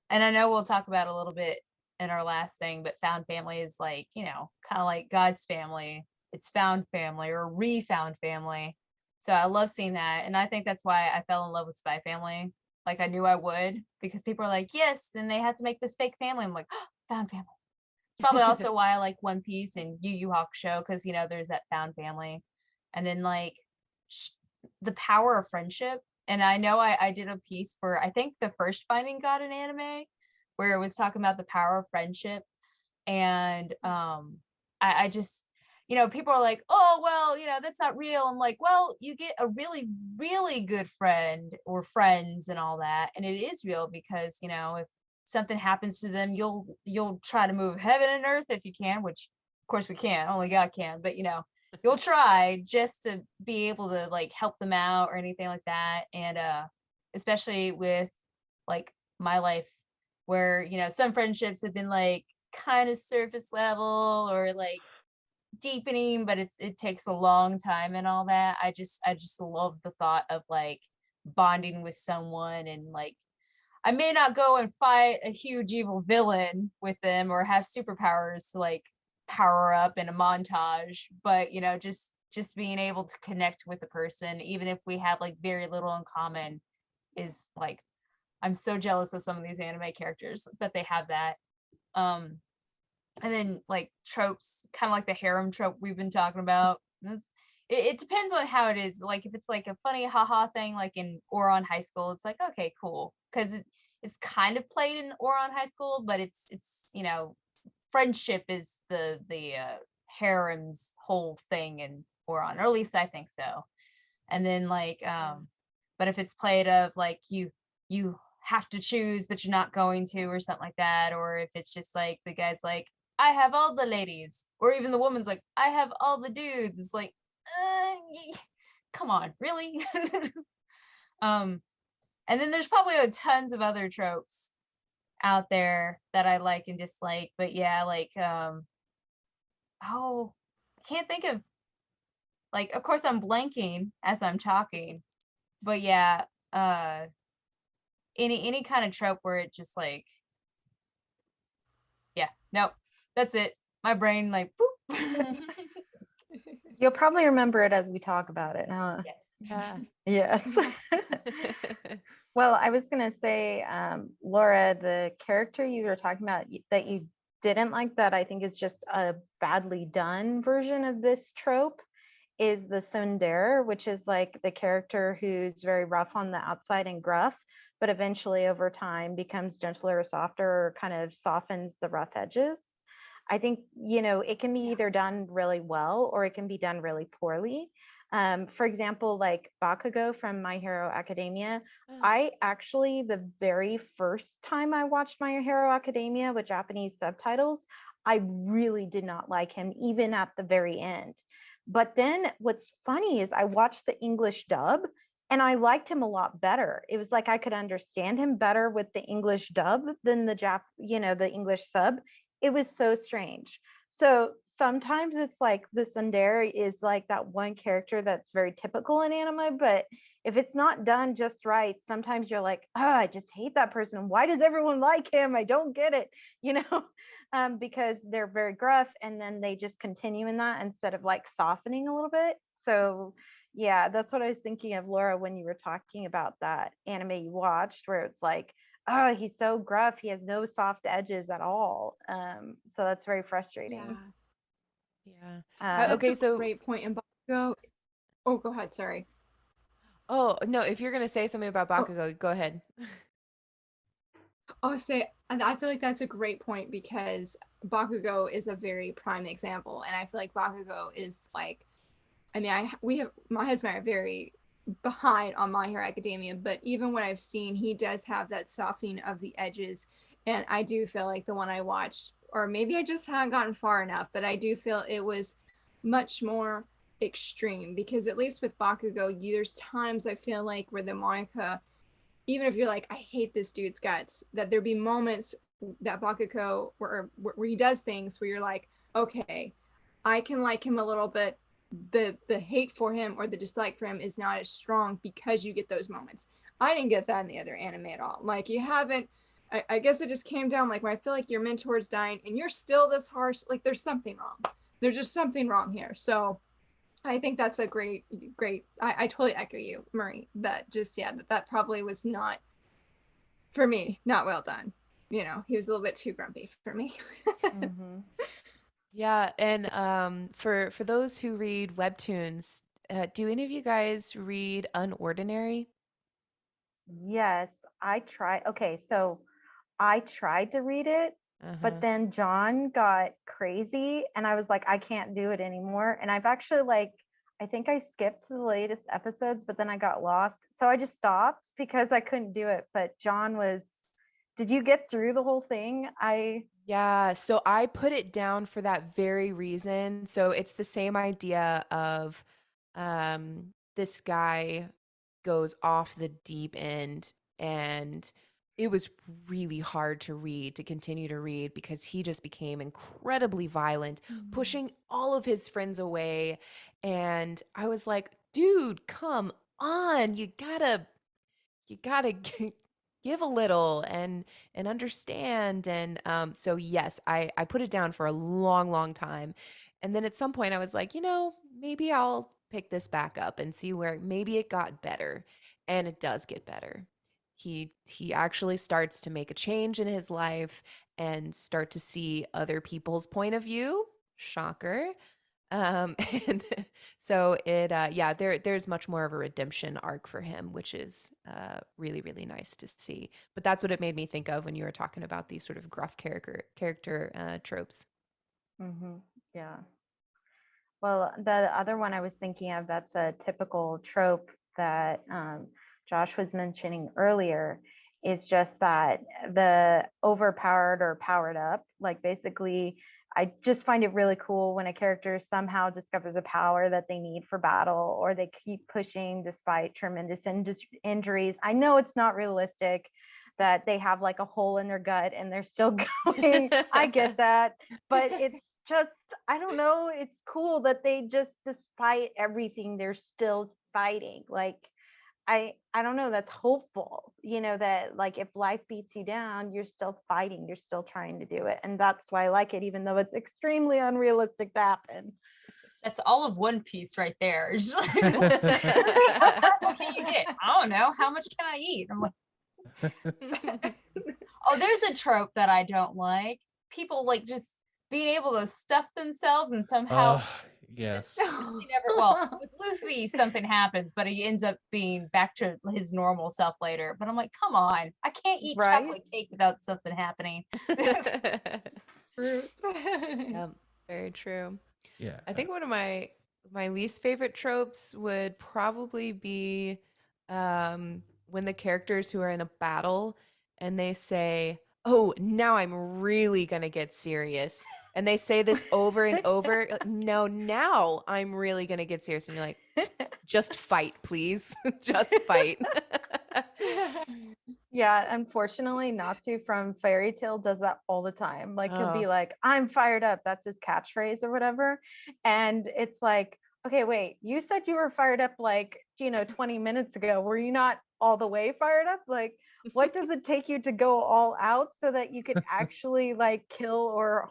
I know we'll talk about a little bit in our last thing, but found family is like, kind of like God's family. It's found family or refound family. So I love seeing that. And I think that's why I fell in love with Spy Family. Like I knew I would, because people are like, yes, then they have to make this fake family. I'm like, oh, found family. It's probably also why I like One Piece and Yu Yu Hakusho, because there's that found family. And then like the power of friendship. And I know I did a piece for, I think, the first Finding God in anime, where it was talking about the power of friendship. And I just, people are like, oh, well, that's not real. I'm like, well, you get a really, really good friend or friends and all that. And it is real because, if something happens to them, you'll try to move heaven and earth if you can, which of course we can't, only God can, but you'll try just to be able to like help them out or anything like that. And especially with like my life, where some friendships have been like kind of surface level or like deepening, but it takes a long time and all that. I just love the thought of like bonding with someone, and like I may not go and fight a huge evil villain with them or have superpowers to like power up in a montage, but just being able to connect with a person, even if we have like very little in common, is like, I'm so jealous of some of these anime characters that they have that. And then like tropes, kind of like the harem trope we've been talking about. It depends on how it is. Like if it's like a funny haha thing, like in Oron High School, it's like, okay, cool, because it's kind of played in Oron High School, but it's friendship is the harem's whole thing in Oron, or at least I think so. And then like but if it's played of like you have to choose but you're not going to, or something like that, or if it's just like the guy's like, I have all the ladies, or even the woman's like, I have all the dudes, it's like come on, really? And then there's probably tons of other tropes out there that I like and dislike. But yeah, like I can't think of, like, of course I'm blanking as I'm talking. But yeah, any kind of trope where it just like, yeah, nope, that's it. My brain like boop. You'll probably remember it as we talk about it, huh? Yes. Yeah. Yes. Well, I was going to say, Laura, the character you were talking about that you didn't like, that I think is just a badly done version of this trope, is the tsundere, which is like the character who's very rough on the outside and gruff, but eventually over time becomes gentler or softer, or kind of softens the rough edges. I think, it can be either done really well or it can be done really poorly. For example, like Bakugo from My Hero Academia, I actually, the very first time I watched My Hero Academia with Japanese subtitles, I really did not like him, even at the very end. But then what's funny is I watched the English dub and I liked him a lot better. It was like I could understand him better with the English dub than the English sub. It was so strange. So sometimes it's like the tsundere is like that one character that's very typical in anime, but if it's not done just right, sometimes you're like, oh, I just hate that person. Why does everyone like him? I don't get it, because they're very gruff, and then they just continue in that instead of like softening a little bit. So yeah, that's what I was thinking of, Laura, when you were talking about that anime you watched, where it's like, oh, he's so gruff. He has no soft edges at all. So that's very frustrating. Yeah. That's Okay, a so great point in Bakugo. Oh, go ahead. Sorry. oh no, if you're gonna say something about Oh, Bakugo, go ahead. I'll say, and I feel like that's a great point because Bakugo is a very prime example, and I feel like Bakugo is like, I mean, my husband and I are very behind on My Hero Academia, but even what I've seen, he does have that softening of the edges, and I do feel like the one I watched, or maybe I just haven't gotten far enough, but I do feel it was much more extreme because at least with Bakugo, there's times I feel like where the manga, even if you're like, I hate this dude's guts, that there'd be moments that Bakugo where he does things where you're like, okay, I can like him a little bit. The hate for him or the dislike for him is not as strong because you get those moments. I didn't get that in the other anime at all. Like you haven't. I guess it just came down like when I feel like your mentor's dying and you're still this harsh. Like there's something wrong. There's just something wrong here. So I think that's a great. I totally echo you, Marie. That just that probably was not for me. Not well done. He was a little bit too grumpy for me. Mm-hmm. Yeah, and for those who read webtoons, do any of you guys read Unordinary? Yes, I tried. Okay, so I tried to read it, but Uh-huh. then John got crazy and I was like, I can't do it anymore. And I've actually I think I skipped the latest episodes, but then I got lost. So I just stopped because I couldn't do it. But did you get through the whole thing? Yeah, so I put it down for that very reason. So it's the same idea of this guy goes off the deep end, and it was really hard to read, to continue to read, because he just became incredibly violent, pushing all of his friends away. And I was like, dude, come on, you gotta give a little and understand. And so yes, I put it down for a long time, and then at some point I was like, maybe I'll pick this back up and see where maybe it got better. And it does get better. He actually starts to make a change in his life and start to see other people's point of view. Shocker. um and so yeah, there's much more of a redemption arc for him, which is really nice to see. But that's what it made me think of when you were talking about these sort of gruff character tropes. Mm-hmm. Yeah. Well, the other one I was thinking of that's a typical trope that Josh was mentioning earlier is just that the overpowered or powered up, like basically I just find it really cool when a character somehow discovers a power that they need for battle, or they keep pushing despite tremendous injuries. I know it's not realistic that they have like a hole in their gut and they're still going. I get that, but it's just, I don't know, it's cool that they just, despite everything, they're still fighting. Like, I don't know, that's hopeful, that like if life beats you down, you're still fighting, you're still trying to do it. And that's why I like it, even though it's extremely unrealistic to happen. That's all of One Piece right there. It's just like, how powerful can you get? I don't know. How much can I eat? I'm like, oh, there's a trope that I don't like. People like just being able to stuff themselves and somehow yes. well, with Luffy, something happens, but he ends up being back to his normal self later. But I'm like, come on, I can't eat chocolate cake without something happening. Yeah, very true. Yeah. I think one of my least favorite tropes would probably be when the characters who are in a battle and they say, "Oh, now I'm really gonna get serious." And they say this over and over. No, now I'm really gonna get serious. And you're like, just fight, please. Just fight. Yeah, unfortunately, Natsu from Fairy Tale does that all the time. Like, he'll be like, "I'm fired up." That's his catchphrase or whatever. And it's like, okay, wait, you said you were fired up like, 20 minutes ago. Were you not all the way fired up? Like, what does it take you to go all out so that you could actually like kill or,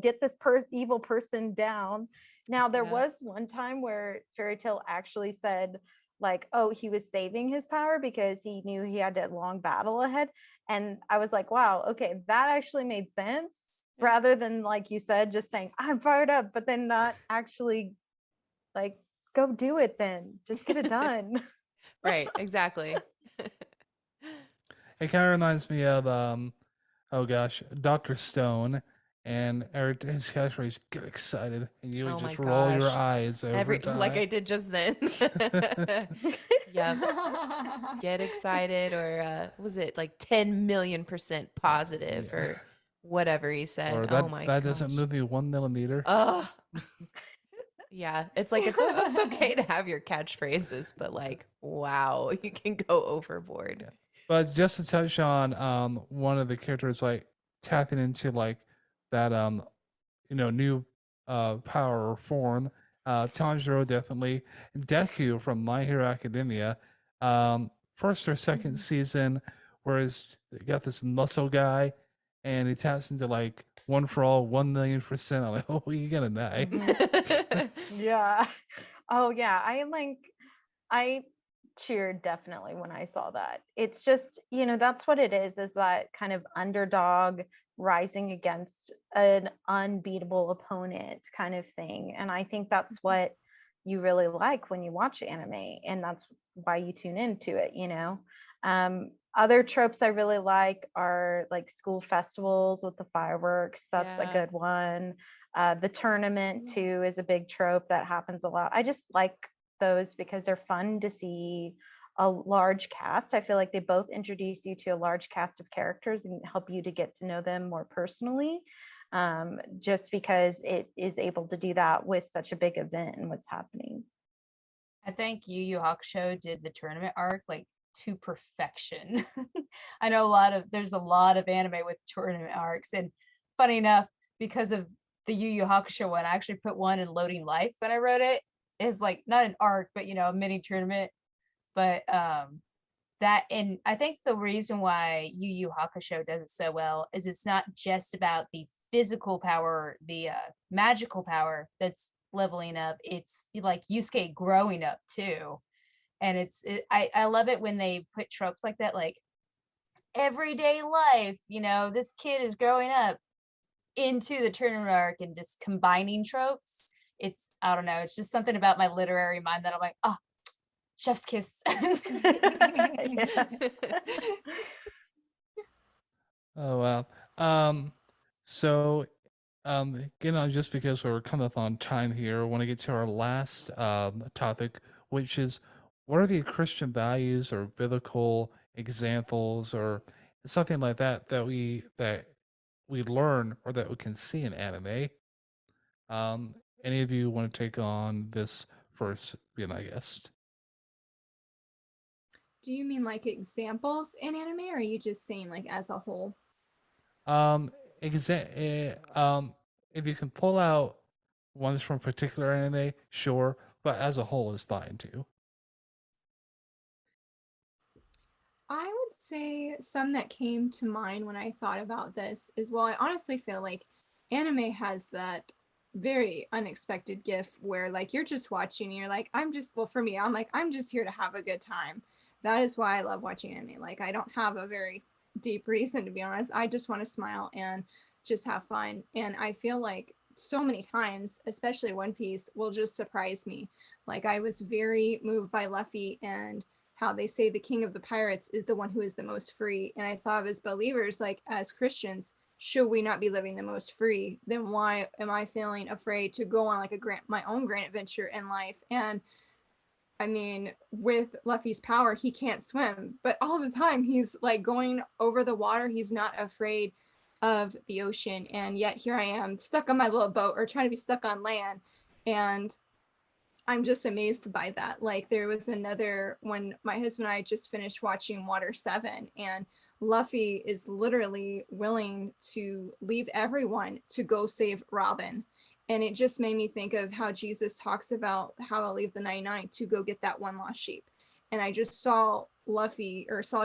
get this evil person down? Now, there was one time where Fairy Tale actually said, like, oh, he was saving his power because he knew he had a long battle ahead. And I was like, wow, okay, that actually made sense, rather than, like you said, just saying, "I'm fired up," but then not actually like, go do it then. Just get it done. Right, exactly. It kind of reminds me of, oh gosh, Dr. Stone and his catchphrase, "Get excited," and you would Oh my just roll your gosh. eyes every time. Like I did just then. Yep. Get excited, or was it like 10 million% positive or whatever he said? Or Oh my that gosh. doesn't move me 1 millimeter. Oh. Yeah, it's like it's okay to have your catchphrases, but like, wow, you can go overboard. Yeah. But just to touch on one of the characters like tapping into like that new power or form, Tanjiro definitely, Deku from My Hero Academia, first or second season, where he's got this muscle guy and he taps into like one for all 1,000,000%. I'm like, oh, you're gonna die. Yeah. Oh yeah, I cheered definitely when I saw that. It's just, that's what it is that kind of underdog rising against an unbeatable opponent kind of thing. And I think that's what you really like when you watch anime, and that's why you tune into it. Other tropes I really like are like school festivals with the fireworks. That's a good one. The tournament too is a big trope that happens a lot. I just like those because they're fun to see a large cast. I feel like they both introduce you to a large cast of characters and help you to get to know them more personally, just because it is able to do that with such a big event and what's happening. I think Yu Yu Hakusho did the tournament arc like to perfection. I know there's a lot of anime with tournament arcs, and funny enough, because of the Yu Yu Hakusho one, I actually put one in Loading Life when I wrote it. It's like not an arc, but a mini tournament. But and I think the reason why Yu Yu Hakusho does it so well is it's not just about the physical power, the magical power that's leveling up. It's like Yusuke growing up too. And I love it when they put tropes like that, like everyday life, this kid is growing up into the tournament arc and just combining tropes. I don't know, it's just something about my literary mind that I'm like, oh, chef's kiss. Oh wow. So just because we're coming up on time here, I want to get to our last topic, which is, what are the Christian values or biblical examples or something like that we learn or that we can see in anime. Any of you want to take on this first, being my guest? Do you mean like examples in anime, or are you just saying like as a whole? Um, if you can pull out ones from particular anime, sure, but as a whole is fine too. I would say some that came to mind when I thought about this is, well, I honestly feel like anime has that very unexpected gift where like you're just watching and you're like, I'm just, well, for me, I'm like, I'm just here to have a good time. That is why I love watching anime. Like, I don't have a very deep reason, to be honest. I just want to smile and just have fun. And I feel like so many times, especially One Piece, will just surprise me. Like, I was very moved by Luffy and how they say the king of the pirates is the one who is the most free. And I thought, as believers, like as Christians, should we not be living the most free? Then why am I feeling afraid to go on like my own grand adventure in life? And I mean, with Luffy's power, he can't swim, but all the time he's like going over the water. He's not afraid of the ocean. And yet here I am stuck on my little boat or trying to be stuck on land. And I'm just amazed by that. Like, there was another when my husband and I just finished watching Water 7, and Luffy is literally willing to leave everyone to go save Robin. And it just made me think of how Jesus talks about how I'll leave the 99 to go get that one lost sheep. And I just saw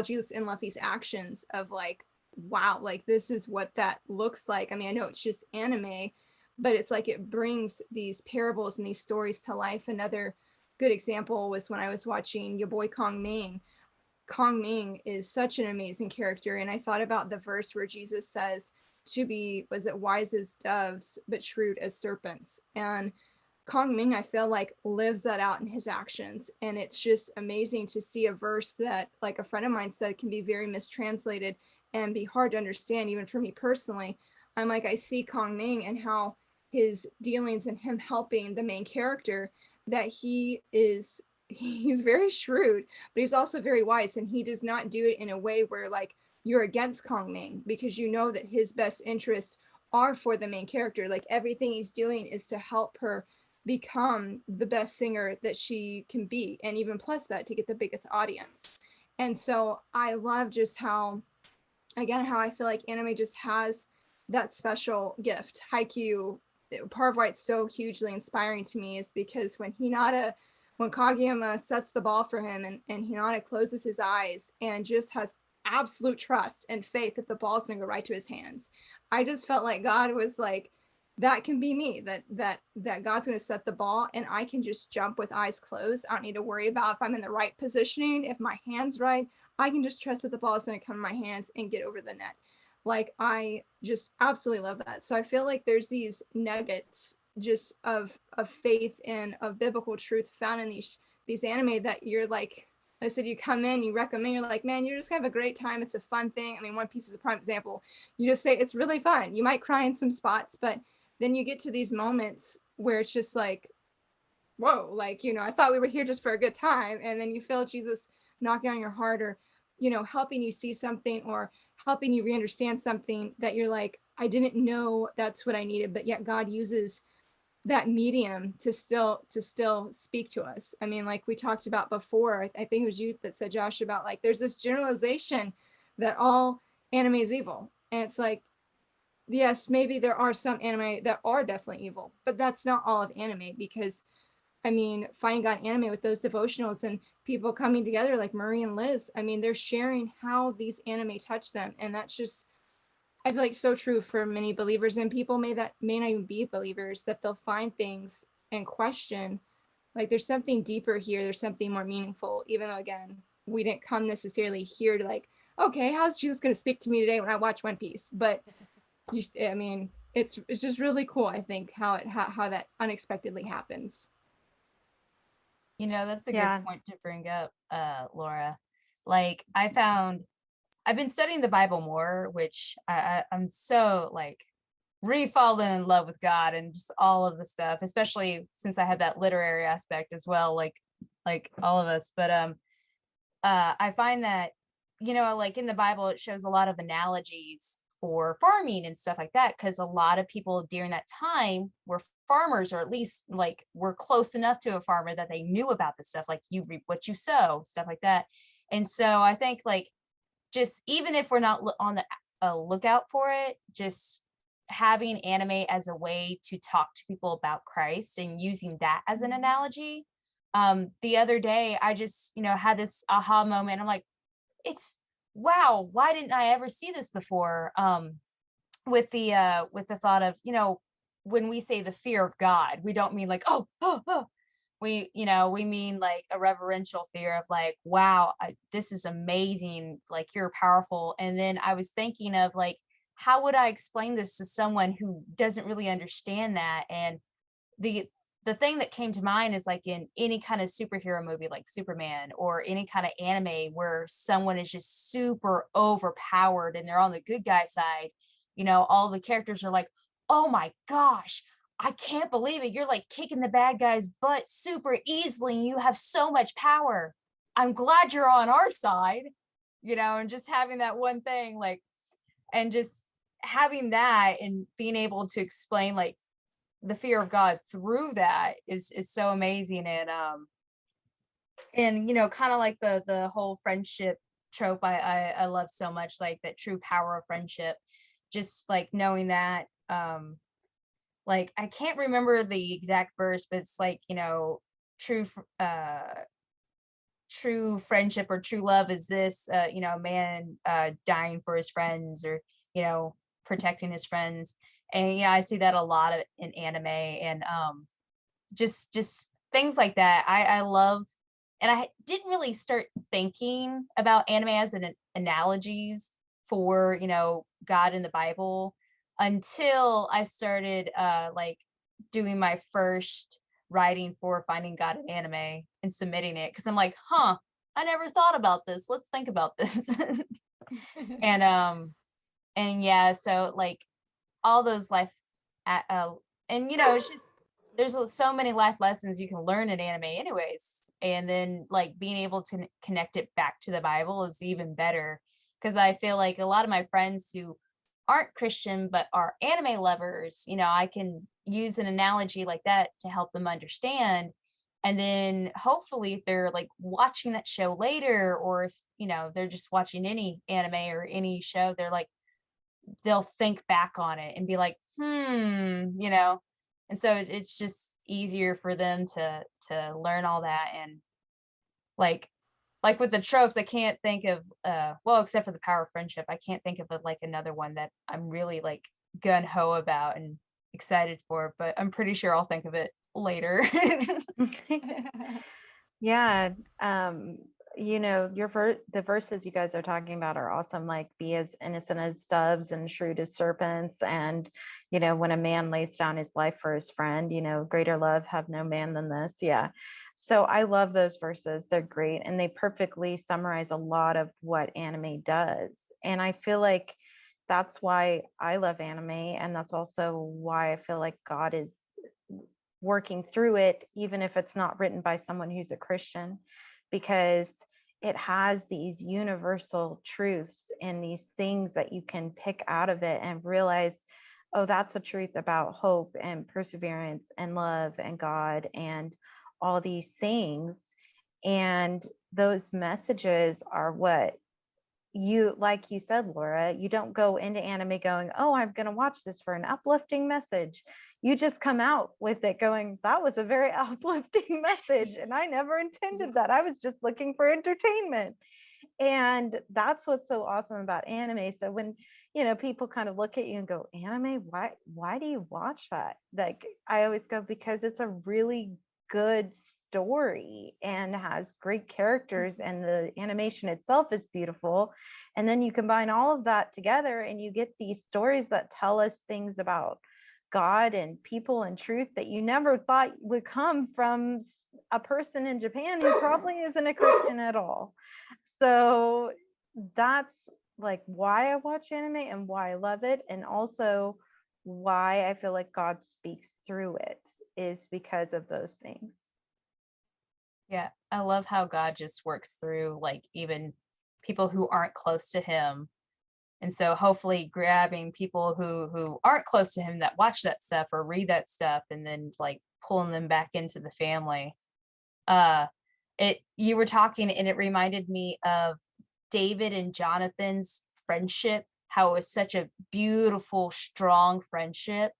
Jesus in Luffy's actions of like, wow, like this is what that looks like. I mean, I know it's just anime, but it's like it brings these parables and these stories to life. Another good example was when I was watching your boy Kong Ming. Kong Ming is such an amazing character, and I thought about the verse where Jesus says to be, was it wise as doves but shrewd as serpents? And Kong Ming, I feel like, lives that out in his actions. And it's just amazing to see a verse that, like a friend of mine said, can be very mistranslated and be hard to understand, even for me personally. I'm like, I see Kong Ming and how his dealings and him helping the main character, that he's very shrewd, but he's also very wise. And he does not do it in a way where like you're against Kong Ming, because you know that his best interests are for the main character. Like everything he's doing is to help her become the best singer that she can be, and even plus that, to get the biggest audience. And so I love just how, again, how I feel like anime just has that special gift. Haikyuu, part of why it's so hugely inspiring to me is because when Kageyama sets the ball for him, and Hinata closes his eyes and just has absolute trust and faith that the ball's gonna go right to his hands. I just felt like God was like, that can be me, that God's gonna set the ball and I can just jump with eyes closed. I don't need to worry about if I'm in the right positioning, if my hand's right. I can just trust that the ball is gonna come in my hands and get over the net. Like, I just absolutely love that. So I feel like there's these nuggets just of faith and of biblical truth found in these anime that you're like, I said, you come in, you recommend, you're like, man, you're just gonna have a great time. It's a fun thing. I mean, One Piece is a prime example. You just say it's really fun. You might cry in some spots, but then you get to these moments where it's just like, whoa, like, I thought we were here just for a good time. And then you feel Jesus knocking on your heart, or, helping you see something, or helping you re-understand something that you're like, I didn't know that's what I needed, but yet God uses that medium to still speak to us. I mean, like we talked about before, I think it was you that said, Josh, about like there's this generalization that all anime is evil. And it's like, yes, maybe there are some anime that are definitely evil, but that's not all of anime. Because I mean, Finding God anime with those devotionals and people coming together like Murray and Liz, I mean, they're sharing how these anime touch them. And that's just, I feel like, so true for many believers, and people may not even be believers, that they'll find things and question, like there's something deeper here. There's something more meaningful, even though, again, we didn't come necessarily here to like, okay, how's Jesus going to speak to me today when I watch One Piece? But I mean, it's just really cool. I think how that unexpectedly happens. That's a Yeah. good point to bring up, Laura. Like, I've been studying the Bible more, which I'm so like re-fallen in love with God and just all of the stuff, especially since I have that literary aspect as well, like all of us. But I find that, like in the Bible, it shows a lot of analogies for farming and stuff like that, because a lot of people during that time were farmers, or at least like were close enough to a farmer that they knew about this stuff, like you reap what you sow, stuff like that. And so I think like just even if we're not on the lookout for it, just having anime as a way to talk to people about Christ and using that as an analogy. The other day I just had this aha moment. I'm like, it's wow, why didn't I ever see this before? With the thought of, when we say the fear of God, we don't mean like, oh. We mean like a reverential fear of like, wow, this is amazing, like you're powerful. And then I was thinking of like, how would I explain this to someone who doesn't really understand that? And the thing that came to mind is like in any kind of superhero movie like Superman, or any kind of anime where someone is just super overpowered and they're on the good guy side, all the characters are like, oh my gosh, I can't believe it. You're like kicking the bad guy's butt super easily. And you have so much power. I'm glad you're on our side, and just having that one thing, like, and just having that and being able to explain like the fear of God through that is so amazing. And kind of like the whole friendship trope, I love so much, like that true power of friendship, just like knowing that, like I can't remember the exact verse, but it's like, true true friendship or true love is this, a man dying for his friends, or protecting his friends. And I see that a lot in anime, and just things like that. I love, and I didn't really start thinking about anime as an analogies for God in the Bible until I started like doing my first writing for Finding God in Anime and submitting it, because I'm like, I never thought about this. Let's think about this. And yeah, so like all those life and it's just, there's so many life lessons you can learn in anime anyways, and then like being able to connect it back to the Bible is even better, because I feel like a lot of my friends who aren't Christian but are anime lovers, I can use an analogy like that to help them understand. And then hopefully if they're like watching that show later, or if they're just watching any anime or any show, they're like, they'll think back on it and be like, and so it's just easier for them to learn all that. And like with the tropes, I can't think of well, except for the power of friendship, I can't think of like another one that I'm really like gun-ho about and excited for, but I'm pretty sure I'll think of it later. Yeah. The verses you guys are talking about are awesome, like be as innocent as doves and shrewd as serpents. And, when a man lays down his life for his friend, greater love have no man than this. Yeah. So I love those verses. They're great. And they perfectly summarize a lot of what anime does. And I feel like that's why I love anime. And that's also why I feel like God is working through it, even if it's not written by someone who's a Christian, because it has these universal truths and these things that you can pick out of it and realize, oh, that's a truth about hope and perseverance and love and God and all these things. And those messages are what like you said, Laura, you don't go into anime going, oh, I'm going to watch this for an uplifting message. You just come out with it going, that was a very uplifting message. And I never intended that. I was just looking for entertainment. And that's what's so awesome about anime. So when, people kind of look at you and go, anime, why do you watch that? Like, I always go, because it's a really good story and has great characters, and the animation itself is beautiful. And then you combine all of that together and you get these stories that tell us things about God and people and truth that you never thought would come from a person in Japan who probably isn't a Christian at all. So that's like why I watch anime and why I love it. And also why I feel like God speaks through it is because of those things. Yeah, I love how God just works through like even people who aren't close to him. And so hopefully grabbing people who aren't close to him that watch that stuff or read that stuff, and then like pulling them back into the family. You were talking and it reminded me of David and Jonathan's friendship, how it was such a beautiful, strong friendship.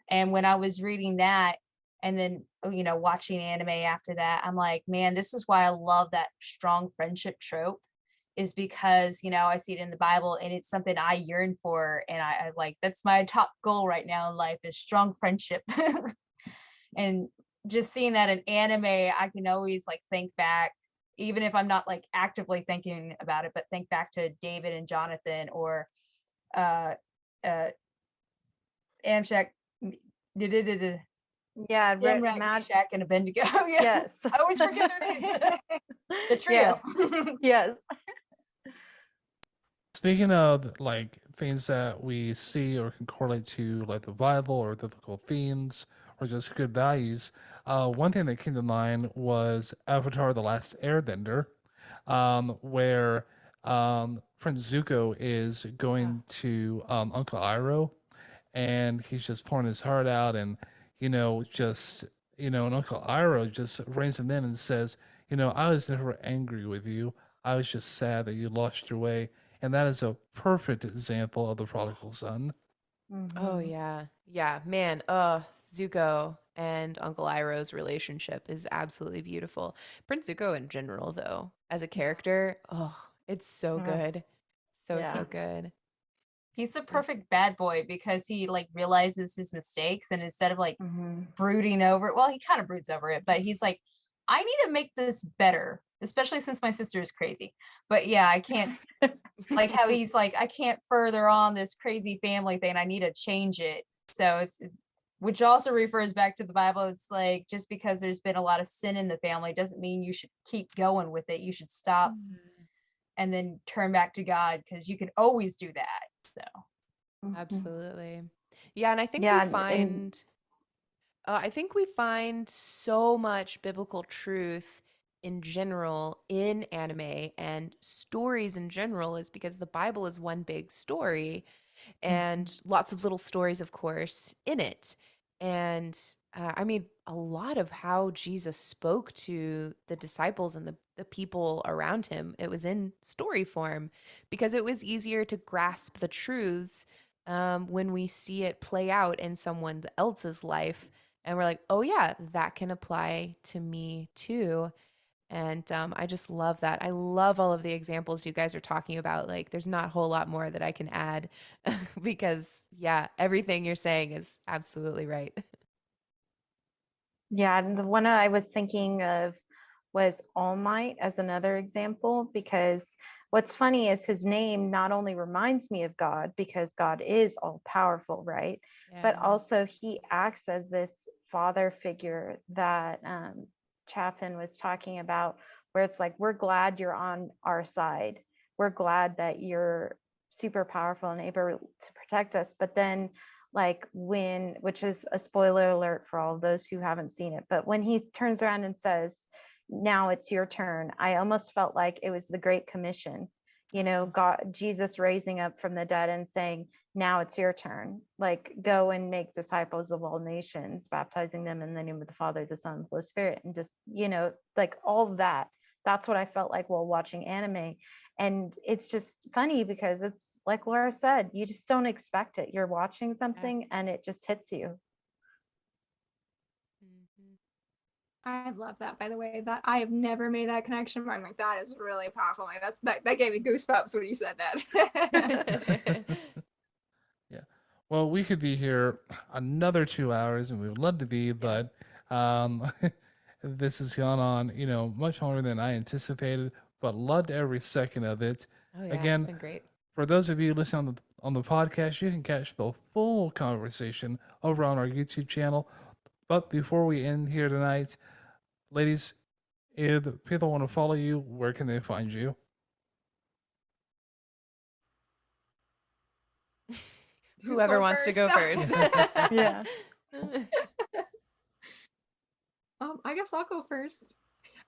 And when I was reading that and then, watching anime after that, I'm like, man, this is why I love that strong friendship trope, is because, I see it in the Bible and it's something I yearn for. And I like, that's my top goal right now in life, is strong friendship. And just seeing that in anime, I can always like think back, even if I'm not like actively thinking about it, but think back to David and Jonathan, or Amshak, Yeah, Shadrach, Meshach, and Abednego. Yeah. Yes. I always forget their names. The trio. Yes. Speaking of like things that we see or can correlate to like the Bible or biblical themes or just good values, one thing that came to mind was Avatar: The Last Airbender, where Prince Zuko is going to Uncle Iroh, and he's just pouring his heart out, and and Uncle Iroh just reins him in and says, I was never angry with you. I was just sad that you lost your way. And that is a perfect example of the prodigal son. Oh Mhm. yeah, man. Zuko and Uncle Iroh's relationship is absolutely beautiful. Prince Zuko in general, though, as a character, oh, it's so Mhm. good, so Yeah. good. He's the perfect bad boy because he like realizes his mistakes, and instead of like brooding over it, well, he kind of broods over it, but he's like, I need to make this better, especially since my sister is crazy. But yeah, I can't like how he's like, I can't further on this crazy family thing. I need to change it. So which also refers back to the Bible. It's like, just because there's been a lot of sin in the family doesn't mean you should keep going with it. You should stop and then turn back to God, because you can always do that. So Absolutely. Yeah, and I think Yeah, we and find I think we find so much biblical truth in general in anime and stories in general, is because the Bible is one big story and lots of little stories, of course, in it. And I mean, a lot of how Jesus spoke to the disciples and the people around him, it was in story form because it was easier to grasp the truths when we see it play out in someone else's life. And we're like, oh, yeah, that can apply to me too. And I just love that. I love all of the examples you guys are talking about. Like, there's not a whole lot more that I can add because, yeah, everything you're saying is absolutely right. yeah, and the one I was thinking of was All Might as another example, because what's funny is his name not only reminds me of God because God is all powerful, right? But Yeah. also he acts as this father figure that Chaffin was talking about, where it's like, we're glad you're on our side. We're glad that you're super powerful and able to protect us. But then like which is a spoiler alert for all of those who haven't seen it, but when he turns around and says, now it's your turn, I almost felt like it was the Great Commission, God, Jesus raising up from the dead and saying, now it's your turn, like go and make disciples of all nations, baptizing them in the name of the Father, the Son, and the Holy Spirit. And just, like all of that. That's what I felt like while watching anime. And it's just funny because it's like Laura said, you just don't expect it. You're watching something and it just hits you. Mhm. I love that, by the way. That I have never made that connection, but I'm like, that is really powerful. Like that gave me goosebumps when you said that. Yeah. Well, we could be here another 2 hours, and we would love to be, but this has gone on, much longer than I anticipated, but loved every second of it. Oh, yeah, it's Again, been great. for those of you listening on the podcast, you can catch the full conversation over on our YouTube channel. But before we end here tonight, ladies, if people want to follow you, where can they find you? Who's Whoever going wants to go first. Yeah. I guess I'll go first.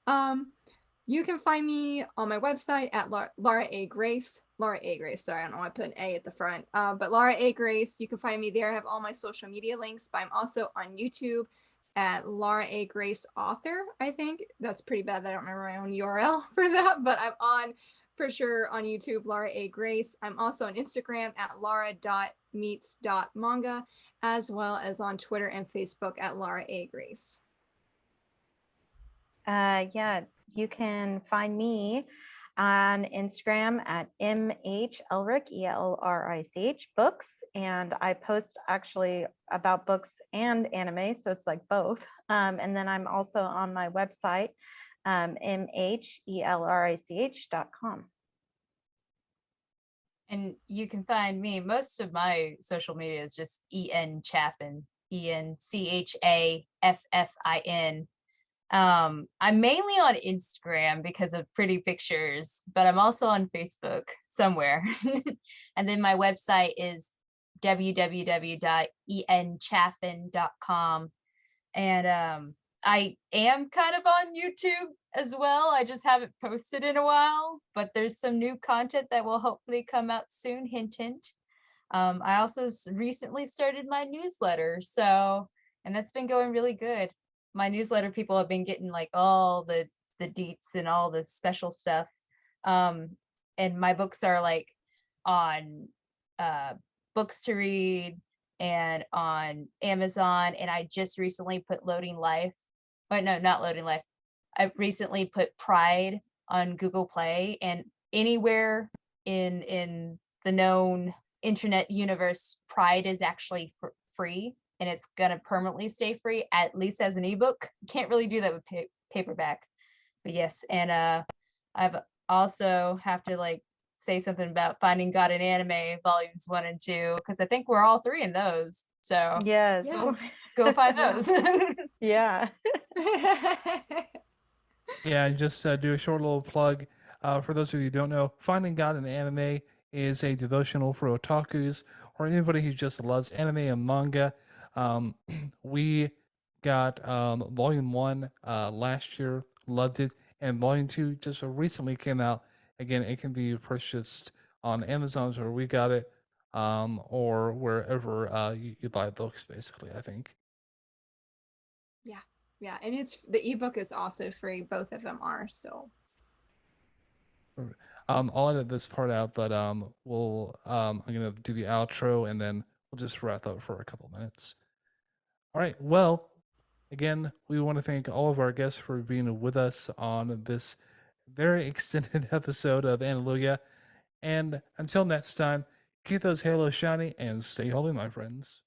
Um, You can find me on my website at Laura A. Grace. Laura A. Grace. Sorry, I don't know why I put an A at the front. But Laura A. Grace. You can find me there. I have all my social media links. But I'm also on YouTube at Laura A. Grace Author. I think that's pretty bad that I don't remember my own URL for that. But I'm on for sure on YouTube, Laura A. Grace. I'm also on Instagram at laura.meets.manga, as well as on Twitter and Facebook at Laura A. Grace. Yeah, you can find me on Instagram at MH Elrich, ELRICH books. And I post actually about books and anime. So it's like both. And then I'm also on my website, mhelrich.com. And you can find me, most of my social media is just EN Chaffin, ENCHAFFIN. I'm mainly on Instagram because of pretty pictures, but I'm also on Facebook somewhere. And then my website is www.enchaffin.com. And I am kind of on YouTube as well. I just haven't posted in a while, but there's some new content that will hopefully come out soon, hint, hint. I also recently started my newsletter, and that's been going really good. My newsletter people have been getting like all the deets and all the special stuff. And my books are like on Books to Read and on Amazon. And I just recently put Loading Life. But no, not Loading Life. I recently put Pride on Google Play, and anywhere in the known internet universe, Pride is actually free. And it's gonna permanently stay free, at least as an ebook. Can't really do that with paperback, but yes. And I've also have to like say something about Finding God in Anime volumes 1 and 2, because I think we're all 3 in those. So yes, Yeah. go find those. yeah. Yeah, just do a short little plug. For those of you who don't know, Finding God in Anime is a devotional for otakus or anybody who just loves anime and manga. We got Volume 1 last year, loved it, and Volume 2 just recently came out. Again, it can be purchased on Amazon where we got it, or wherever you buy books, basically, I think. Yeah, and the ebook is also free. Both of them are. So I'll edit this part out, but I'm gonna do the outro and then we'll just wrap up for a couple minutes. All right. Well, again, we want to thank all of our guests for being with us on this very extended episode of Analugia. And until next time, keep those halos shiny and stay holy, my friends.